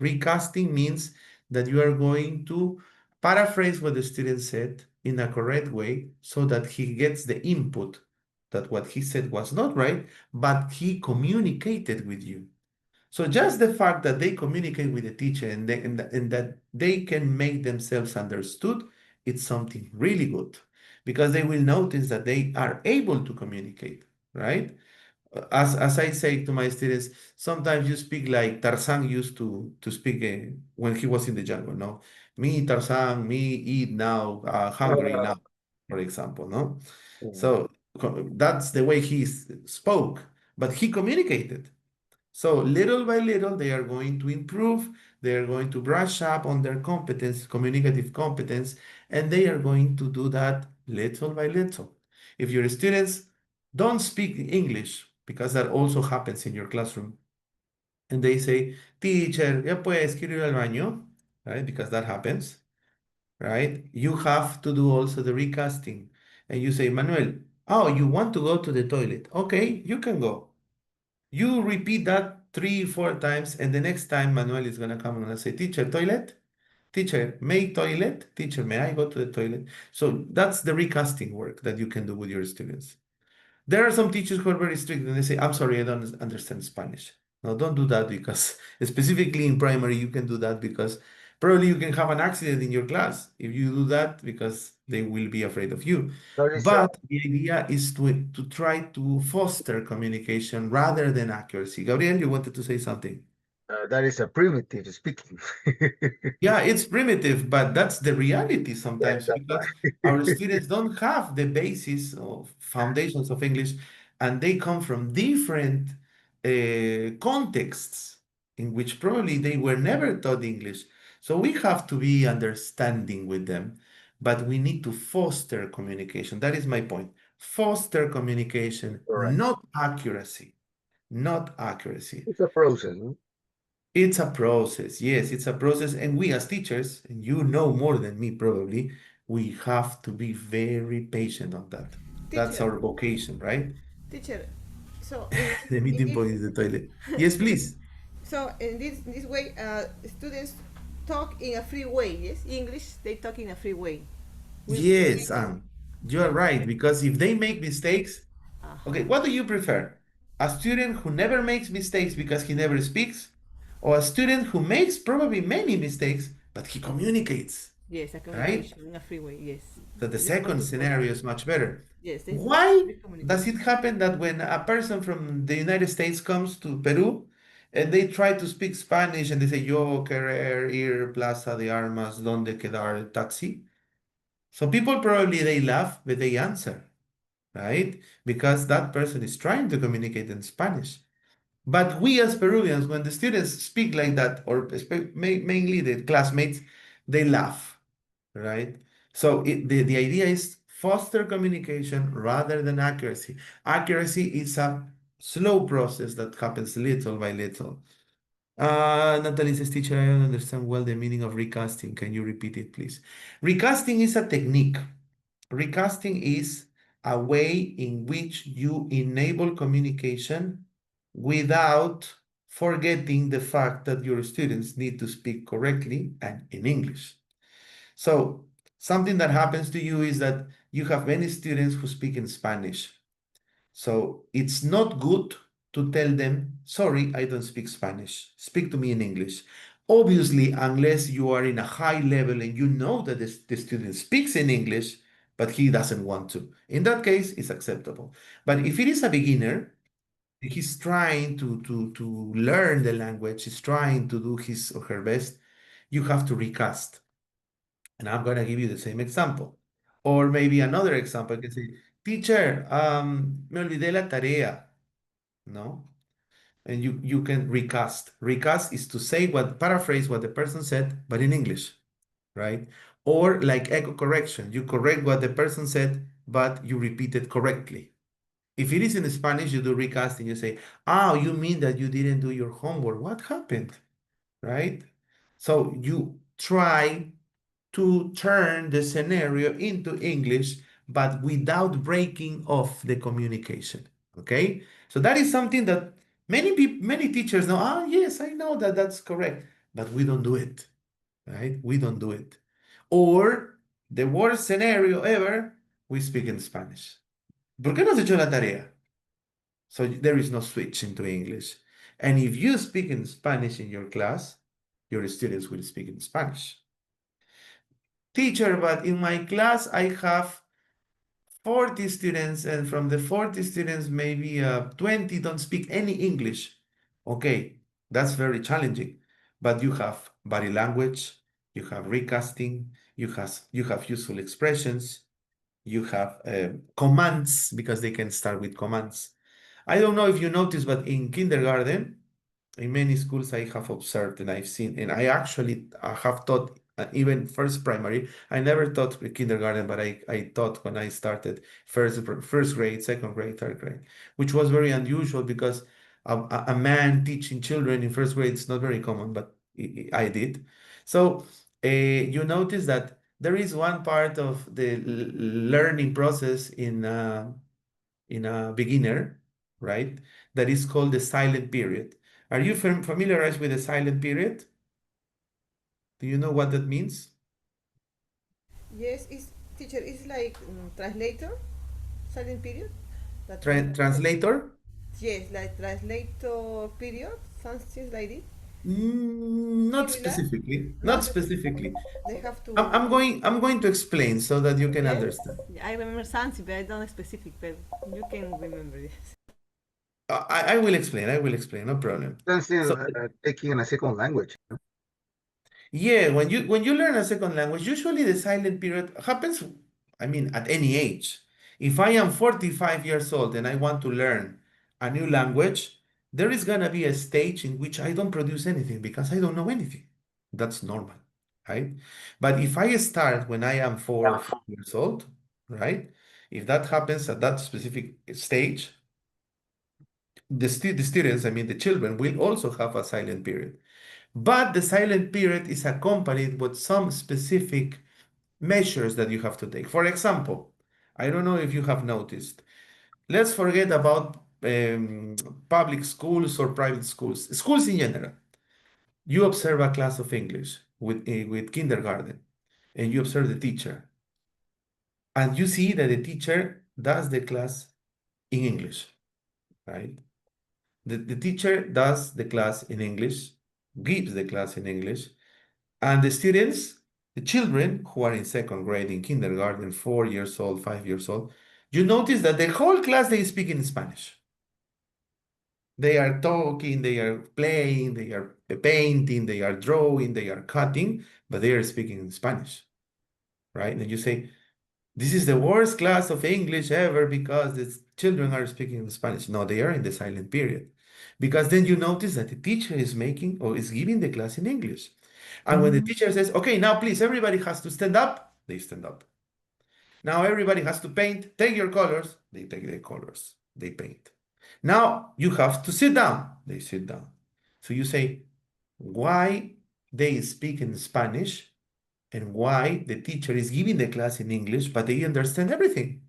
[SPEAKER 1] Recasting means that you are going to paraphrase what the student said in a correct way so that he gets the input that what he said was not right, but he communicated with you. So just the fact that they communicate with the teacher and that they can make themselves understood, it's something really good because they will notice that they are able to communicate, right? As I say to my students, sometimes you speak like Tarzan used to speak when he was in the jungle, no? Me, Tarzan, me, eat now, hungry now, for example, no? So that's the way he spoke, but he communicated. So little by little, they are going to improve, they are going to brush up on their competence, communicative competence, and they are going to do that little by little. If your students don't speak English, because that also happens in your classroom, and they say, teacher, ¿ya puedes quiero ir al baño? Right? Because that happens, right? You have to do also the recasting. And you say, Manuel, oh, you want to go to the toilet. Okay, you can go. You repeat that 3, 4 times, and the next time Manuel is gonna come and say, teacher, toilet? Teacher, may toilet? Teacher, may I go to the toilet? So that's the recasting work that you can do with your students. There are some teachers who are very strict and they say, I'm sorry, I don't understand Spanish. No, don't do that because specifically in primary, you can do that because probably you can have an accident in your class if you do that because they will be afraid of you. But the idea is to try to foster communication rather than accuracy. Gabriel, you wanted to say something.
[SPEAKER 3] That is a primitive speaking.
[SPEAKER 1] Yeah, it's primitive, but that's the reality
[SPEAKER 3] Yes,
[SPEAKER 1] sometimes
[SPEAKER 3] that's
[SPEAKER 1] because
[SPEAKER 3] right.
[SPEAKER 1] our students don't have the basis of foundations of English and they come from different contexts in which probably they were never taught English. So we have to be understanding with them, but we need to foster communication. That is my point. Foster communication,
[SPEAKER 3] Correct.
[SPEAKER 1] not accuracy, not accuracy.
[SPEAKER 3] It's a process, no?
[SPEAKER 1] It's a process. Yes, it's a process. And we as teachers, and you know more than me probably, we have to be very patient on that. That's
[SPEAKER 8] Teacher,
[SPEAKER 1] our vocation, right?
[SPEAKER 8] teacher. So
[SPEAKER 1] The meeting point is the toilet. Yes, please.
[SPEAKER 8] so in this way, students talk in a free way. Yes, English they talk in a free way.
[SPEAKER 1] Yes, you are right. Because if they make mistakes, okay, what do you prefer? A student who never makes mistakes because he never speaks, or a student who makes probably many mistakes, but he communicates,
[SPEAKER 8] Yes, a
[SPEAKER 1] right?
[SPEAKER 8] communication in a free way. Yes.
[SPEAKER 1] So the
[SPEAKER 8] This is
[SPEAKER 1] second
[SPEAKER 8] most important.
[SPEAKER 1] scenario is much better.
[SPEAKER 8] Yes,
[SPEAKER 1] Why
[SPEAKER 8] this
[SPEAKER 1] does it happen that when a person from the United States comes to Peru and they try to speak Spanish and they say, yo querer ir Plaza de Armas, donde quedar el taxi? So people probably they laugh, but they answer, right? Because that person is trying to communicate in Spanish. But we as Peruvians, when the students speak like that, or mainly the classmates, they laugh, right? So the idea is foster communication rather than accuracy. Accuracy is a slow process that happens little by little. Natalie says, teacher, I don't understand well the meaning of recasting. Can you repeat it, please? Recasting is a technique. Recasting is a way in which you enable communication without forgetting the fact that your students need to speak correctly and in English. So something that happens to you is that you have many students who speak in Spanish. So it's not good to tell them, sorry, I don't speak Spanish. Speak to me in English. Obviously, unless you are in a high level and you know that the student speaks in English, but he doesn't want to. In that case, it's acceptable. But if it is a beginner, he's trying to learn the language, he's trying to do his or her best, you have to recast. And I'm going to give you the same example. Or maybe another example. I can say, teacher, me olvidé la tarea. No? And you can recast. Recast is to say paraphrase what the person said, but in English, right? Or like echo correction. You correct what the person said, but you repeat it correctly. If it is in Spanish, you do recasting. You say, oh, you mean that you didn't do your homework. What happened? Right? So you try to turn the scenario into English, but without breaking off the communication. Okay? So that is something that many teachers know. Ah, yes, I know that that's correct, but we don't do it. Right? We don't do it. Or the worst scenario ever, we speak in Spanish. ¿Por qué no has hecho la tarea? So there is no switch into English. And if you speak in Spanish in your class, your students will speak in Spanish. Teacher, but in my class I have 40 students, and from the 40 students, maybe 20 don't speak any English. Okay, that's very challenging. But you have body language, you have recasting, you have useful expressions, you have commands, because they can start with commands. I don't know if you noticed, but in kindergarten, in many schools I have observed and I've seen, and I actually have taught even first primary. I never taught kindergarten, but I taught when I started first grade, second grade, third grade, which was very unusual because a man teaching children in first grade is not very common, but I did. So you notice that there is one part of the learning process in a beginner, right? That is called the silent period. Are you familiarized with the silent period? Do you know what that means?
[SPEAKER 8] Yes, it's teacher. It's like translator, silent period. That
[SPEAKER 1] Translator?
[SPEAKER 8] yes, like translator period, something like this.
[SPEAKER 1] Not
[SPEAKER 8] Similar.
[SPEAKER 1] specifically.
[SPEAKER 8] No,
[SPEAKER 1] Not specifically.
[SPEAKER 8] they have to.
[SPEAKER 1] I'm going to explain so that you can
[SPEAKER 8] Yes,
[SPEAKER 1] understand.
[SPEAKER 8] I remember something, but I don't specific. But you can remember this.
[SPEAKER 1] I will explain. I will explain. No problem.
[SPEAKER 3] Still
[SPEAKER 1] So
[SPEAKER 3] taking a second language.
[SPEAKER 1] yeah, when you learn a second language, usually the silent period happens, I mean, at any age. If I am 45 years old and I want to learn a new language, there is gonna be a stage in which I don't produce anything because I don't know anything. That's normal, right? But if I start when I am 4 or 5 years old, right? If that happens at that specific stage, the students, I mean the children, will also have a silent period. But the silent period is accompanied with some specific measures that you have to take. For example, I don't know if you have noticed, let's forget about public schools or private schools, schools in general. You observe a class of English with kindergarten, and you observe the teacher, and you see that the teacher does the class in English, right? The teacher does the class in English, gives the class in English, and the students, the children who are in second grade, in kindergarten, 4 years old, 5 years old, you notice that the whole class they speak in Spanish. They are talking, they are playing, they are painting, they are drawing, they are cutting, but they are speaking in Spanish, right? And you say, this is the worst class of English ever because the children are speaking in Spanish. No, they are in the silent period. because then you notice that the teacher is making or is giving the class in English. And when the teacher says, okay, now please, everybody has to stand up, they stand up. Now everybody has to paint, take your colors, they take their colors, they paint. Now you have to sit down, they sit down. So you say, why they speak in Spanish and why the teacher is giving the class in English, but they understand everything.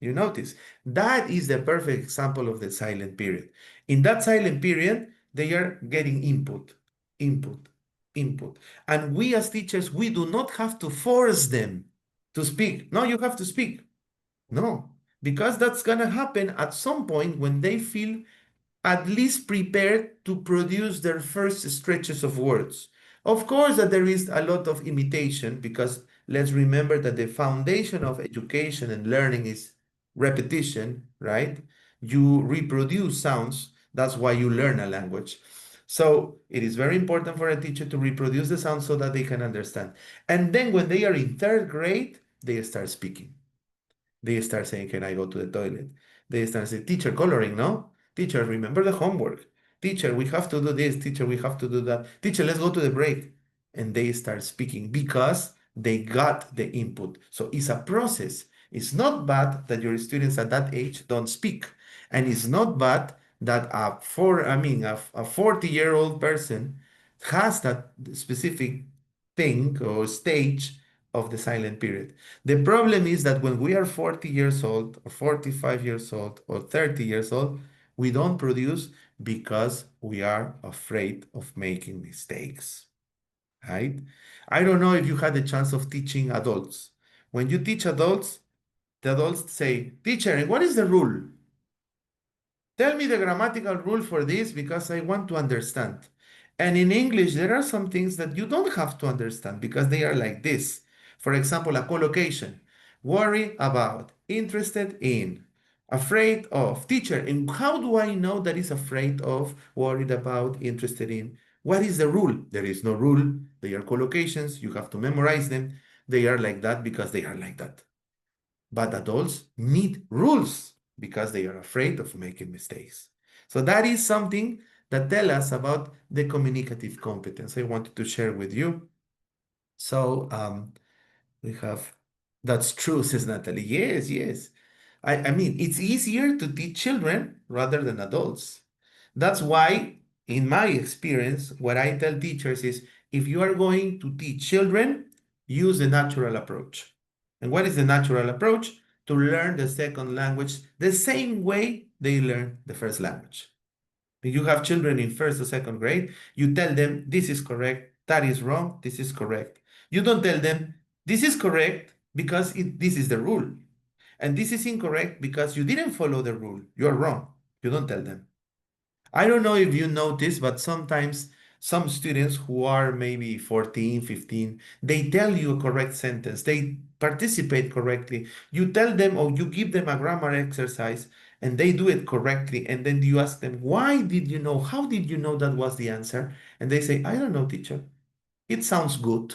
[SPEAKER 1] You notice that is the perfect example of the silent period. In that silent period, they are getting input, input, input. And we as teachers, we do not have to force them to speak. No, you have to speak. No, because that's going to happen at some point when they feel at least prepared to produce their first stretches of words. Of course, that there is a lot of imitation because let's remember that the foundation of education and learning is repetition, right? You reproduce sounds, that's why you learn a language. So it is very important for a teacher to reproduce the sounds so that they can understand. And then when they are in third grade, they start speaking. They start saying, can I go to the toilet? They start saying, teacher, coloring, no? Teacher, remember the homework. Teacher, we have to do this. Teacher, we have to do that. Teacher, let's go to the break. And they start speaking because they got the input. So it's a process. It's not bad that your students at that age don't speak. And it's not bad that a 40-year-old person has that specific thing or stage of the silent period. The problem is that when we are 40 years old or 45 years old or 30 years old, we don't produce because we are afraid of making mistakes, right? I don't know if you had the chance of teaching adults. When you teach adults, the adults say, teacher, what is the rule? Tell me the grammatical rule for this because I want to understand. And in English, there are some things that you don't have to understand because they are like this. For example, a collocation. Worry about, interested in, afraid of. Teacher, and how do I know that is afraid of, worried about, interested in? What is the rule? There is no rule. They are collocations. You have to memorize them. They are like that because they are like that. But adults need rules because they are afraid of making mistakes. So that is something that tell us about the communicative competence I wanted to share with you. So we have, that's true, says Natalie. Yes, yes. I mean, it's easier to teach children rather than adults. That's why, in my experience, what I tell teachers is, if you are going to teach children, use the natural approach. And what is the natural approach? To learn the second language the same way they learn the first language. If you have children in first or second grade, you tell them, this is correct, that is wrong, this is correct. You don't tell them, this is correct because this is the rule. And this is incorrect because you didn't follow the rule. You're wrong. You don't tell them. I don't know if you notice, but sometimes some students who are maybe 14, 15, they tell you a correct sentence. They participate correctly. You tell them or you give them a grammar exercise and they do it correctly. And then you ask them, why did you know? How did you know that was the answer? And they say, I don't know, teacher. It sounds good.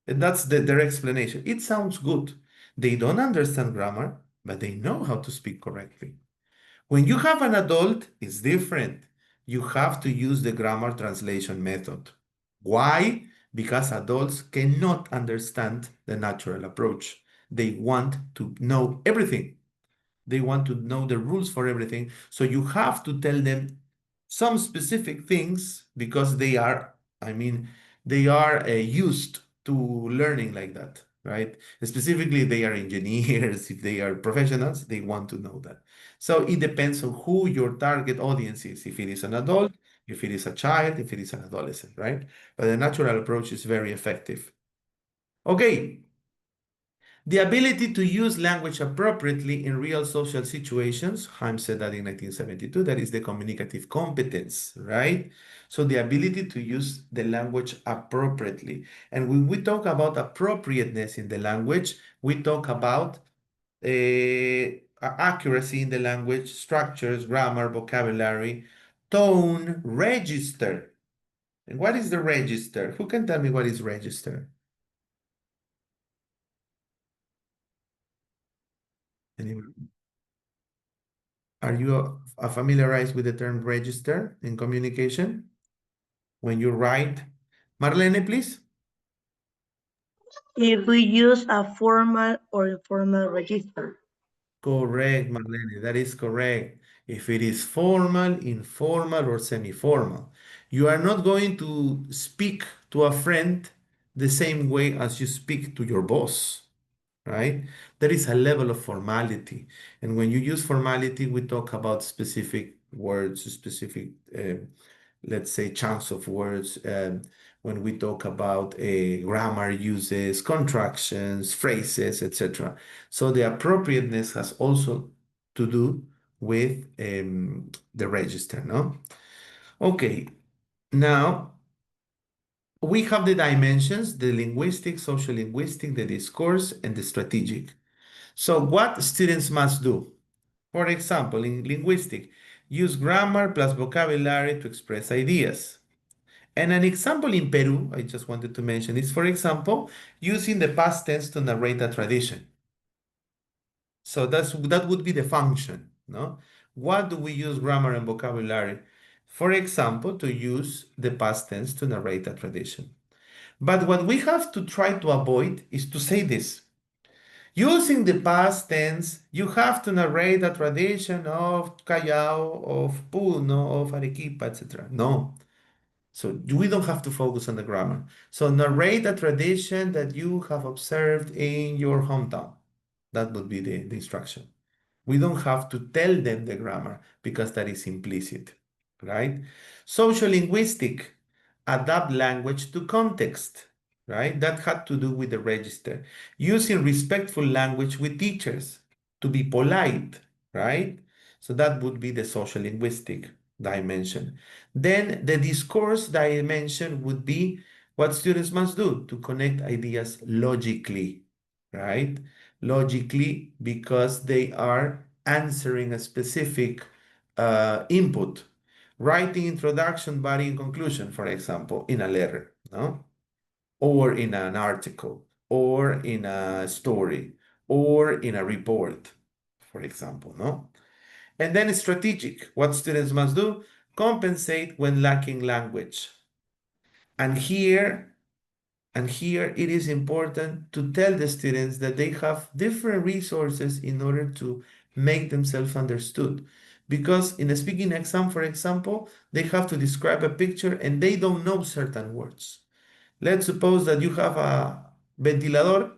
[SPEAKER 1] And that's their explanation. It sounds good. They don't understand grammar, but they know how to speak correctly. When you have an adult, it's different. You have to use the grammar translation method. Why? Because adults cannot understand the natural approach. They want to know everything. They want to know the rules for everything. So you have to tell them some specific things because they are, they are used to learning like that, right? Specifically, they are engineers, if they are professionals, they want to know that. So it depends on who your target audience is. If it is an adult, if it is a child, if it is an adolescent, right? But the natural approach is very effective. Okay. The ability to use language appropriately in real social situations, Heim said that in 1972, that is the communicative competence, right? So the ability to use the language appropriately. And when we talk about appropriateness in the language, we talk about accuracy in the language, structures, grammar, vocabulary, tone, register. And what is the register? Who can tell me what is register? Anyone? Are you familiarized with the term register in communication? When you write, Marlene, please.
[SPEAKER 6] If we use a formal or informal register.
[SPEAKER 1] Correct, Marlene, that is correct. If it is formal, informal, or semi-formal, you are not going to speak to a friend the same way as you speak to your boss, right? There is a level of formality. And when you use formality, we talk about specific words, specific, let's say, chunks of words. When we talk about grammar uses, contractions, phrases, etc. So the appropriateness has also to do with the register, no? Okay, now we have the dimensions, the linguistic, social linguistic, the discourse, and the strategic. So what students must do? For example, in linguistic, use grammar plus vocabulary to express ideas. And an example in Peru, I just wanted to mention, is, for example, using the past tense to narrate a tradition. So that would be the function, no? What do we use grammar and vocabulary? For example, to use the past tense to narrate a tradition. But what we have to try to avoid is to say this. Using the past tense, you have to narrate a tradition of Callao, of Puno, of Arequipa, etc. No. So we don't have to focus on the grammar. So narrate a tradition that you have observed in your hometown. That would be the instruction. We don't have to tell them the grammar because that is implicit, right? Social linguistic, adapt language to context, right? That had to do with the register. Using respectful language with teachers to be polite, right? So that would be the social linguistic dimension. Then the discourse dimension would be what students must do to connect ideas logically, right? Logically, because they are answering a specific input. Writing introduction, body, and conclusion, for example, in a letter, no? Or in an article, or in a story, or in a report, for example, no? And then strategic, what students must do, compensate when lacking language. And here it is important to tell the students that they have different resources in order to make themselves understood. Because in a speaking exam, for example, they have to describe a picture and they don't know certain words. Let's suppose that you have a ventilador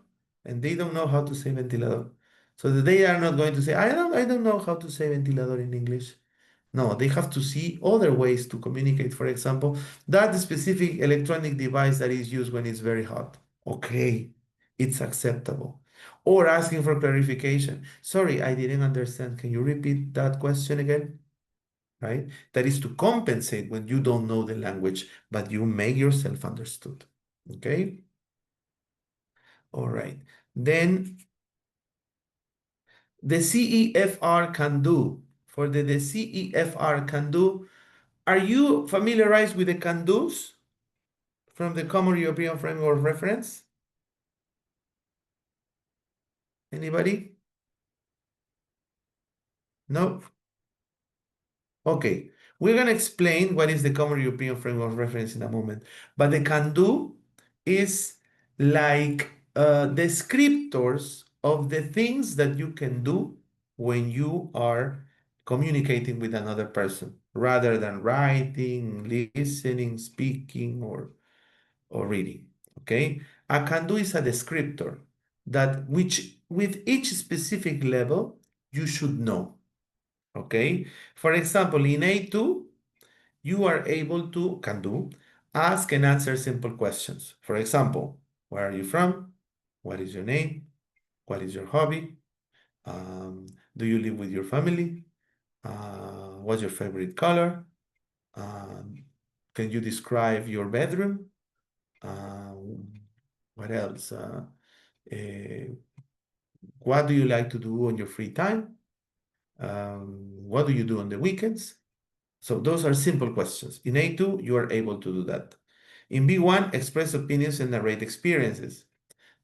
[SPEAKER 1] and they don't know how to say ventilador. So that they are not going to say, I don't know how to say ventilador in English. No, they have to see other ways to communicate. For example, that specific electronic device that is used when it's very hot. Okay, it's acceptable. Or asking for clarification. Sorry, I didn't understand. Can you repeat that question again? Right? That is to compensate when you don't know the language, but you make yourself understood. Okay? All right. Then the CEFR can do. For the CEFR can do, are you familiarized with the can-dos from the Common European Framework of Reference? Anybody? No? Okay. We're going to explain what is the Common European Framework of Reference in a moment. But the can-do is like descriptors of the things that you can do when you are communicating with another person, rather than writing, listening, speaking, or reading. Okay, a can do is a descriptor that which with each specific level you should know. Okay, for example, in A2 you are able to can do ask and answer simple questions. For example, where are you from? What is your name? What is your hobby? Do you live with your family? What's your favorite color? Can you describe your bedroom? What else? What do you like to do on your free time? What do you do on the weekends? So those are simple questions. In A2, you are able to do that. In B1, express opinions and narrate experiences.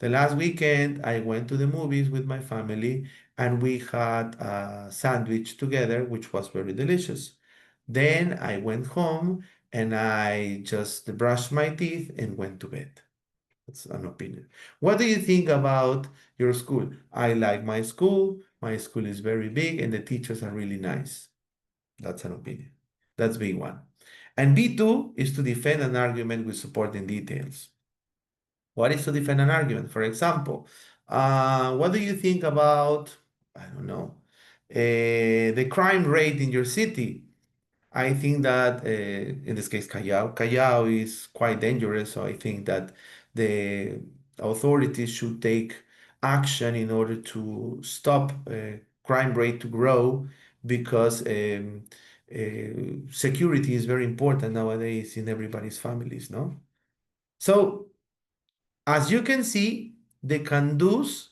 [SPEAKER 1] The last weekend, I went to the movies with my family and we had a sandwich together, which was very delicious. Then I went home and I just brushed my teeth and went to bed. That's an opinion. What do you think about your school? I like my school. My school is very big and the teachers are really nice. That's an opinion. That's B1. And B2 is to defend an argument with supporting details. What is to defend an argument? For example, what do you think about, I don't know, the crime rate in your city? I think that in this case, Callao is quite dangerous. So I think that the authorities should take action in order to stop crime rate to grow because security is very important nowadays in everybody's families, no? So as you can see, the can-dos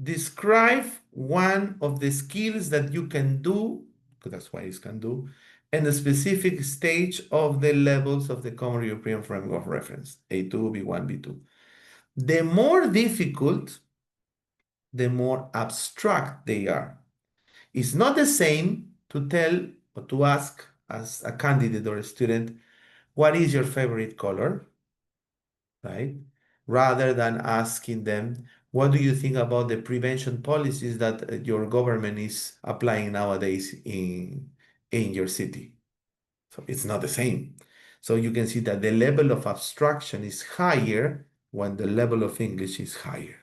[SPEAKER 1] describe one of the skills that you can do, because that's why it's can do, and a specific stage of the levels of the Common European Framework of Reference, A2, B1, B2. The more difficult, the more abstract they are. It's not the same to tell or to ask as a candidate or a student, what is your favorite color, right? Rather than asking them, what do you think about the prevention policies that your government is applying nowadays in your city? So it's not the same. So you can see that the level of abstraction is higher when the level of English is higher.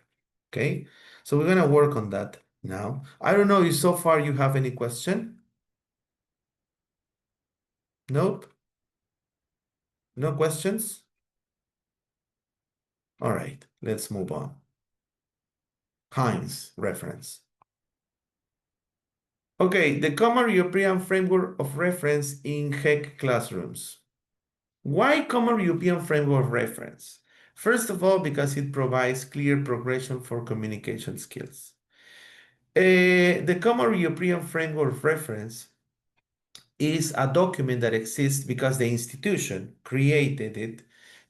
[SPEAKER 1] Okay? So we're gonna work on that now. I don't know if so far you have any question? Nope? No questions? All right, let's move on. Heinz reference. Okay, the Common European Framework of Reference in HEC classrooms. Why Common European Framework of Reference? First of all, because it provides clear progression for communication skills. The Common European Framework of Reference is a document that exists because the institution created it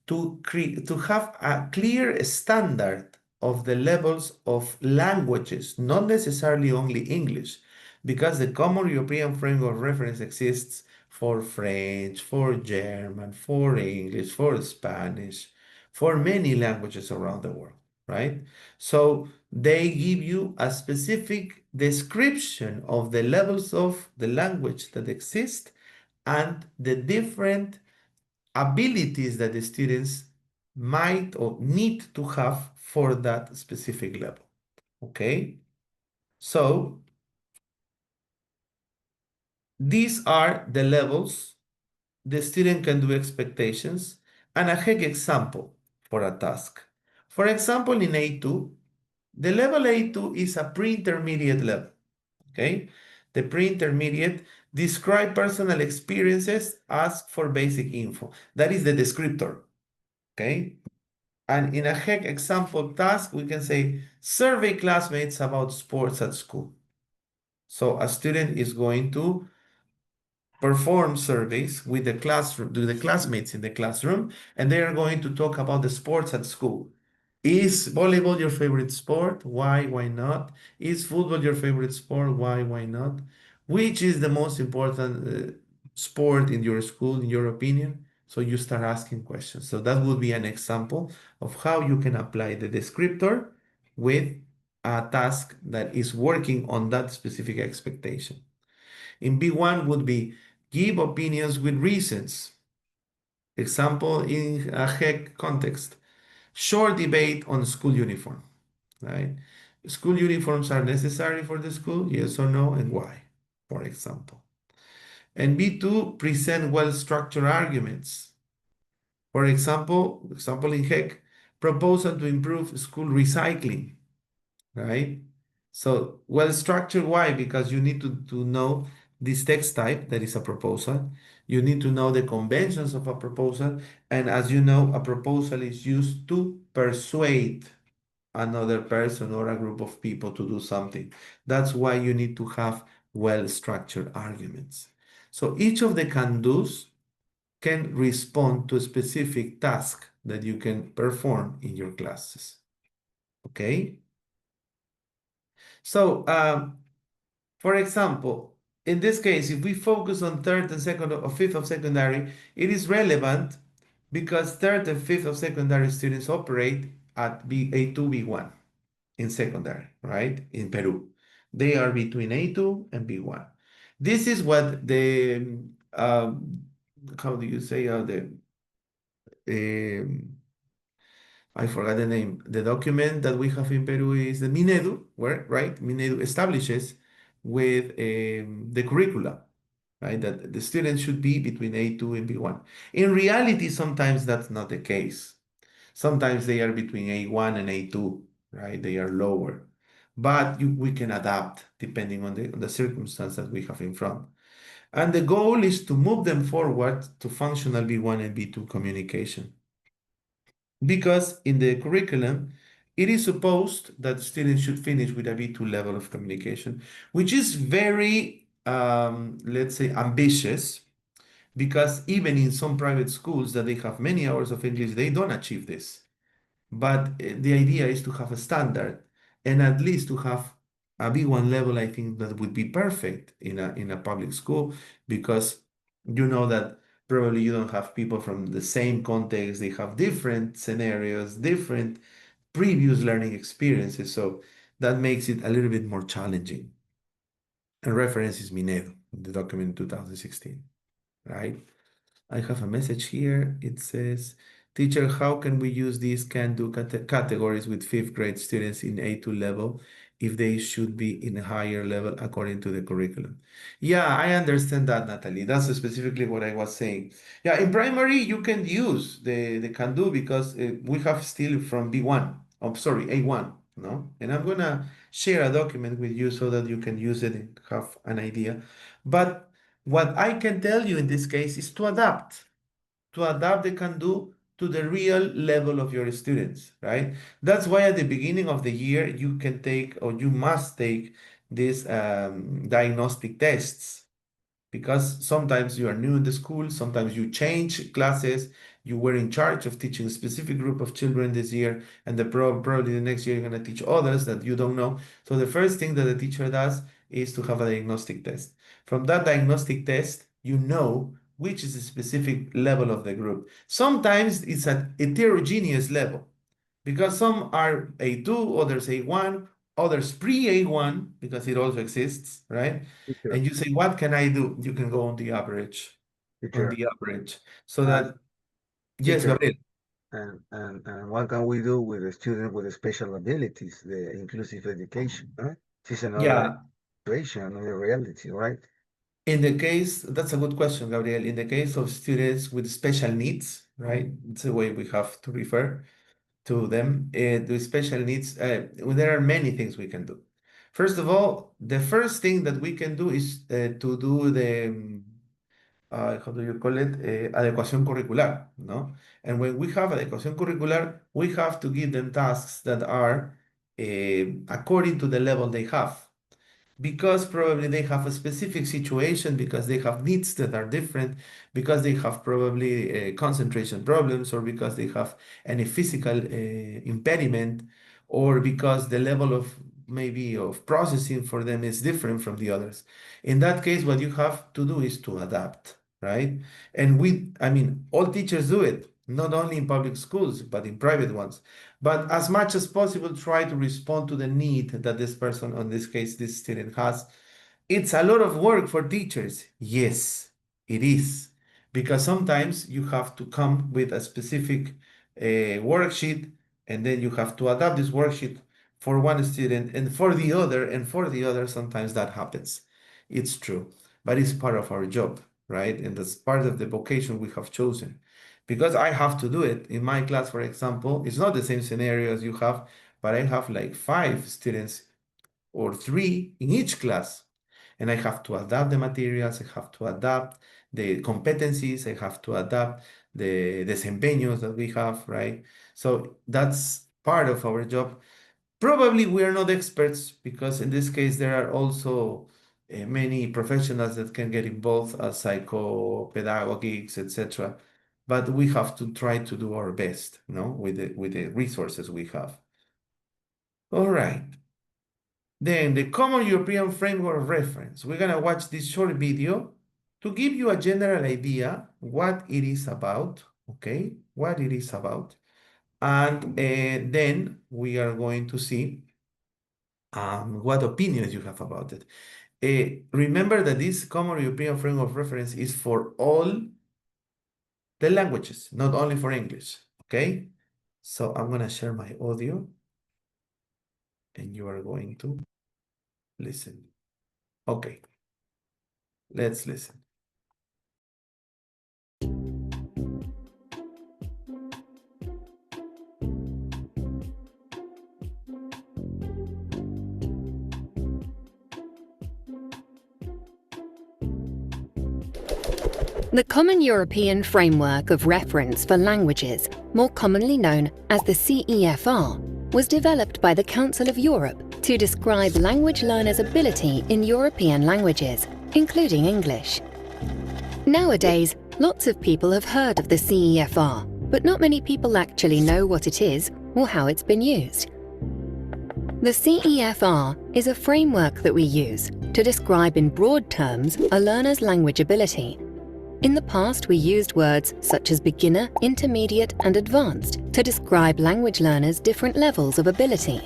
[SPEAKER 1] to have a clear standard of the levels of languages, not necessarily only English, because the Common European Framework of Reference exists for French, for German, for English, for Spanish, for many languages around the world, right? So they give you a specific description of the levels of the language that exist and the different abilities that the students might or need to have for that specific level. Okay? So these are the levels the student can do expectations and a HEC example for a task. For example, in A2, the level A2 is a pre-intermediate level. Okay? The pre-intermediate describe personal experiences, ask for basic info. That is the descriptor. Okay? And in a HEC example task, we can say, survey classmates about sports at school. So a student is going to perform surveys with the classroom, to the classmates in the classroom, and they are going to talk about the sports at school. Is volleyball your favorite sport? Why not? Is football your favorite sport? Why not? Which is the most important sport in your school, in your opinion? So you start asking questions. So that would be an example of how you can apply the descriptor with a task that is working on that specific expectation. In B1 would be give opinions with reasons. Example in a HEC context. Short debate on school uniform, right? School uniforms are necessary for the school, yes or no, and why, for example. And B2, present well-structured arguments. For example in HEC, proposal to improve school recycling, right? So well-structured, why? Because you need to know this text type that is a proposal. You need to know the conventions of a proposal. And as you know, a proposal is used to persuade another person or a group of people to do something. That's why you need to have well-structured arguments. So each of the can-dos can respond to a specific task that you can perform in your classes. Okay. So, for example, in this case, if we focus on third and second or fifth of secondary, it is relevant because third and fifth of secondary students operate at A2, B1 in secondary, right? In Peru. They are between A2 and B1. This is what the, how do you say, um, I forgot the name. The document that we have in Peru is the Minedu, where, right? Minedu establishes with the curricula, right? That the students should be between A2 and B1. In reality, sometimes that's not the case. Sometimes they are between A1 and A2, right? They are lower. But we can adapt depending on the circumstance that we have in front. And the goal is to move them forward to functional B1 and B2 communication. Because in the curriculum, it is supposed that students should finish with a B2 level of communication, which is very, let's say, ambitious, because even in some private schools that they have many hours of English, they don't achieve this. But the idea is to have a standard and at least to have a B1 level. I think that would be perfect in a public school, because you know that probably you don't have people from the same context. They have different scenarios, different previous learning experiences. So that makes it a little bit more challenging. And reference is Minedo in the document in 2016, right? I have a message here. It says, teacher, how can we use these can-do categories with fifth grade students in A2 level if they should be in a higher level according to the curriculum? Yeah, I understand that, Natalie. That's specifically what I was saying. Yeah, in primary, you can use the can-do because we have still from B1. I'm sorry, A1, no? And I'm gonna share a document with you so that you can use it and have an idea. But what I can tell you in this case is to adapt the can do to the real level of your students, right? That's why at the beginning of the year, you can take or you must take these diagnostic tests, because sometimes you are new in the school, sometimes you change classes, you were in charge of teaching a specific group of children this year, and probably the next year you're going to teach others that you don't know. So the first thing that the teacher does is to have a diagnostic test. From that diagnostic test, you know which is a specific level of the group. Sometimes it's at heterogeneous level, because some are A2, others A1, others pre-A1, because it also exists, right?
[SPEAKER 3] Teacher,
[SPEAKER 1] And you say, what can I do? You can go on the average,
[SPEAKER 3] teacher,
[SPEAKER 1] so
[SPEAKER 3] and
[SPEAKER 1] that, yes,
[SPEAKER 3] teacher,
[SPEAKER 1] Gabriel.
[SPEAKER 3] and what can we do with a student with special abilities, the inclusive education, right? This is another
[SPEAKER 1] Yeah,
[SPEAKER 3] situation, another reality, right?
[SPEAKER 1] in the case, that's a good question, Gabriel. In the case of students with special needs, right? It's the way we have to refer to them. The special needs, well, there are many things we can do. First of all, the first thing that we can do is to do the, how do you call it, adecuación curricular, no? And when we have adecuación curricular, we have to give them tasks that are according to the level they have, because probably they have a specific situation, because they have needs that are different, because they have probably concentration problems, or because they have any physical impediment, or because the level of maybe of processing for them is different from the others. In that case, what you have to do is to adapt, right? And I mean, all teachers do it, not only in public schools, but in private ones. But as much as possible, try to respond to the need that this person, in this case, this student has. It's a lot of work for teachers. Yes, it is. Because sometimes you have to come with a specific worksheet, and then you have to adapt this worksheet for one student and for the other, and for the other. Sometimes that happens. It's true. But it's part of our job, right? And that's part of the vocation we have chosen, because I have to do it. In my class, for example, it's not the same scenario as you have, but I have like 5 students or 3 in each class. And I have to adapt the materials, I have to adapt the competencies, I have to adapt the desempeños that we have, right? So that's part of our job. Probably we are not experts, because in this case there are also many professionals that can get involved as psychopedagogics, etc. But we have to try to do our best, with the resources we have. All right. Then the Common European Framework of Reference. We're going to watch this short video to give you a general idea what it is about, okay? What it is about. And then we are going to see what opinions you have about it. Remember that this Common European Framework of Reference is for all the languages, not only for English, okay? So I'm going to share my audio and you are going to listen. Okay, let's listen.
[SPEAKER 11] The Common European Framework of Reference for Languages, more commonly known as the CEFR, was developed by the Council of Europe to describe language learners' ability in European languages, including English. Nowadays, lots of people have heard of the CEFR, but not many people actually know what it is or how it's been used. The CEFR is a framework that we use to describe in broad terms a learner's language ability. In the past, we used words such as beginner, intermediate, and advanced to describe language learners' different levels of ability.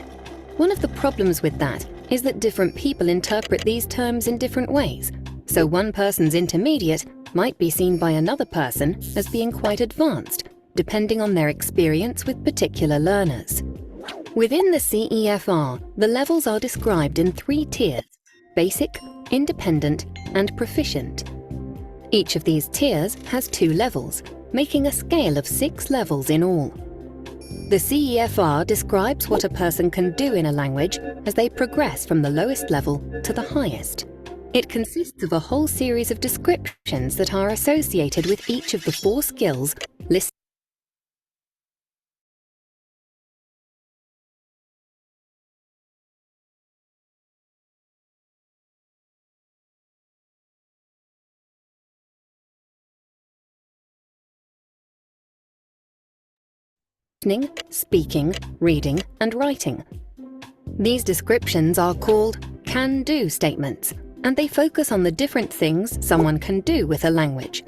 [SPEAKER 11] One of the problems with that is that different people interpret these terms in different ways, so one person's intermediate might be seen by another person as being quite advanced, depending on their experience with particular learners. Within the CEFR, the levels are described in 3 tiers: basic, independent, and proficient. Each of these tiers has 2 levels, making a scale of 6 levels in all. The CEFR describes what a person can do in a language as they progress from the lowest level to the highest. It consists of a whole series of descriptions that are associated with each of the 4 skills listed. Listening, speaking, reading, and writing. These descriptions are called can-do statements, and they focus on the different things someone can do with a language.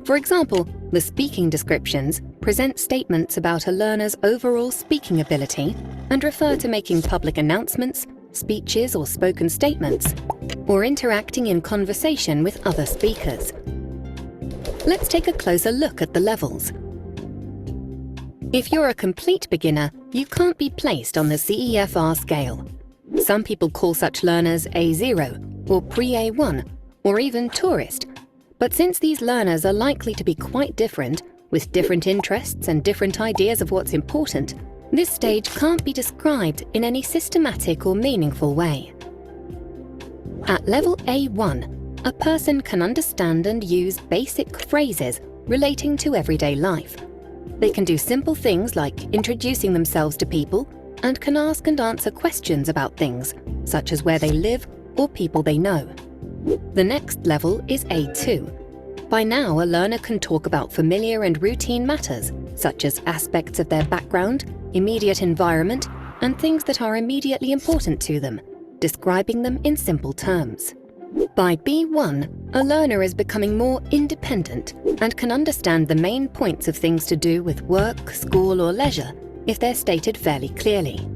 [SPEAKER 11] For example, the speaking descriptions present statements about a learner's overall speaking ability and refer to making public announcements, speeches or spoken statements, or interacting in conversation with other speakers. Let's take a closer look at the levels. If you're a complete beginner, you can't be placed on the CEFR scale. Some people call such learners A0 or pre-A1 or even tourist. But since these learners are likely to be quite different, with different interests and different ideas of what's important, this stage can't be described in any systematic or meaningful way. At level A1, a person can understand and use basic phrases relating to everyday life. They can do simple things like introducing themselves to people and can ask and answer questions about things, such as where they live or people they know. The next level is A2. By now, a learner can talk about familiar and routine matters, such as aspects of their background, immediate environment, and things that are immediately important to them, describing them in simple terms. By B1, a learner is becoming more independent and can understand the main points of things to do with work, school, or leisure if they're stated fairly clearly.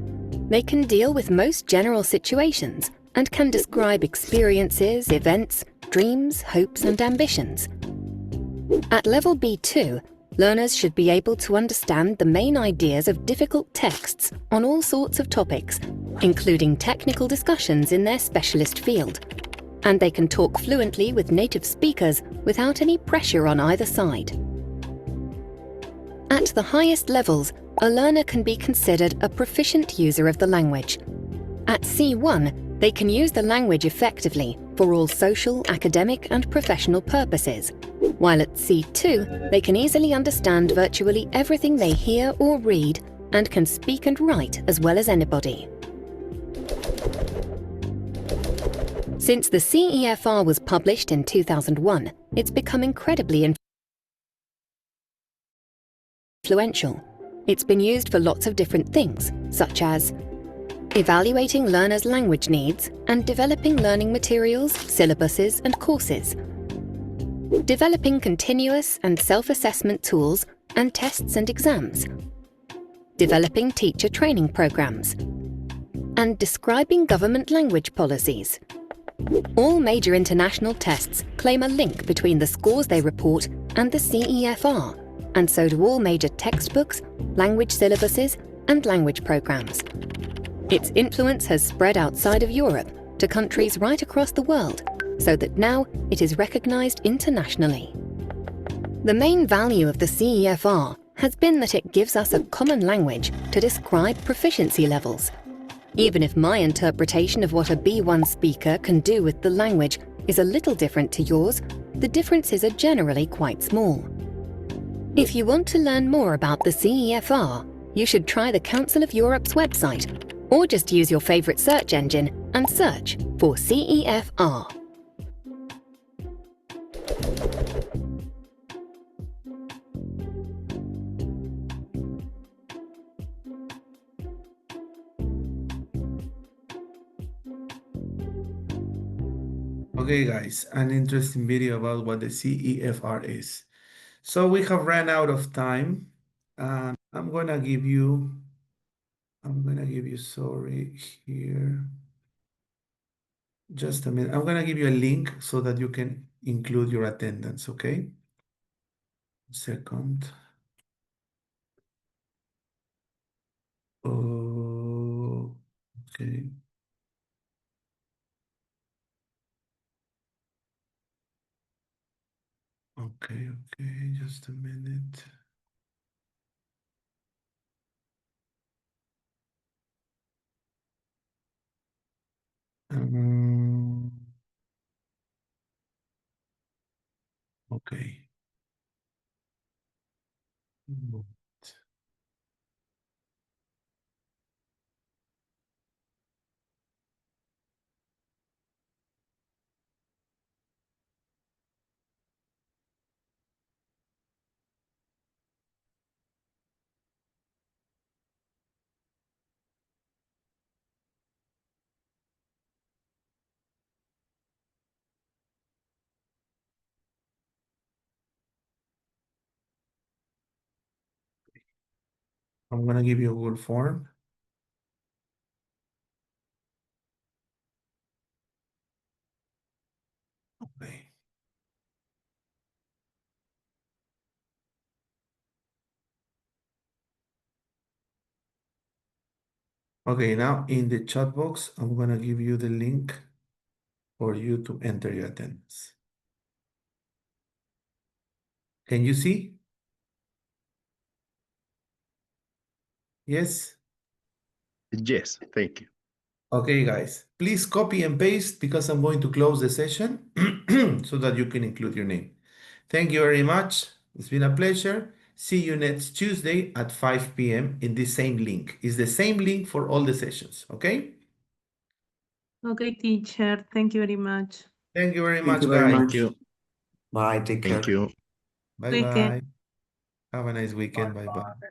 [SPEAKER 11] They can deal with most general situations and can describe experiences, events, dreams, hopes, and ambitions. At level B2, learners should be able to understand the main ideas of difficult texts on all sorts of topics, including technical discussions in their specialist field. And they can talk fluently with native speakers without any pressure on either side. At the highest levels, a learner can be considered a proficient user of the language. At C1, they can use the language effectively for all social, academic, and professional purposes, while at C2, they can easily understand virtually everything they hear or read and can speak and write as well as anybody. Since the CEFR was published in 2001, it's become incredibly influential. It's been used for lots of different things, such as evaluating learners' language needs and developing learning materials, syllabuses and courses, developing continuous and self-assessment tools and tests and exams, developing teacher training programs, and describing government language policies. All major international tests claim a link between the scores they report and the CEFR, and so do all major textbooks, language syllabuses, and language programs. Its influence has spread outside of Europe to countries right across the world, so that now it is recognized internationally. The main value of the CEFR has been that it gives us a common language to describe proficiency levels. Even if my interpretation of what a B1 speaker can do with the language is a little different to yours, the differences are generally quite small. If you want to learn more about the CEFR, you should try the Council of Europe's website, or just use your favorite search engine and search for CEFR.
[SPEAKER 1] Okay, guys, an interesting video about what the CEFR is. So we have ran out of time, and I'm gonna give you, sorry, here. Just a minute. I'm gonna give you a link so that you can include your attendance, okay? Second. Oh, okay. Okay, just a minute. Okay. I'm gonna give you a Google form. Okay. Okay, now in the chat box, I'm gonna give you the link for you to enter your attendance. Can you see? Yes?
[SPEAKER 10] Yes, thank you.
[SPEAKER 1] Okay, guys, please copy and paste because I'm going to close the session so that you can include your name. Thank you very much. It's been a pleasure. See you next Tuesday at 5 p.m. in the same link. It's the same link for all the sessions, okay?
[SPEAKER 4] Okay, teacher. Thank you very much.
[SPEAKER 1] Thank you very
[SPEAKER 12] Thank
[SPEAKER 1] much,
[SPEAKER 12] you very
[SPEAKER 1] guys.
[SPEAKER 12] much.
[SPEAKER 10] Thank you.
[SPEAKER 12] Bye. Take care.
[SPEAKER 10] Thank you.
[SPEAKER 1] Bye-bye.
[SPEAKER 4] Weekend.
[SPEAKER 1] Have a nice weekend. Bye-bye.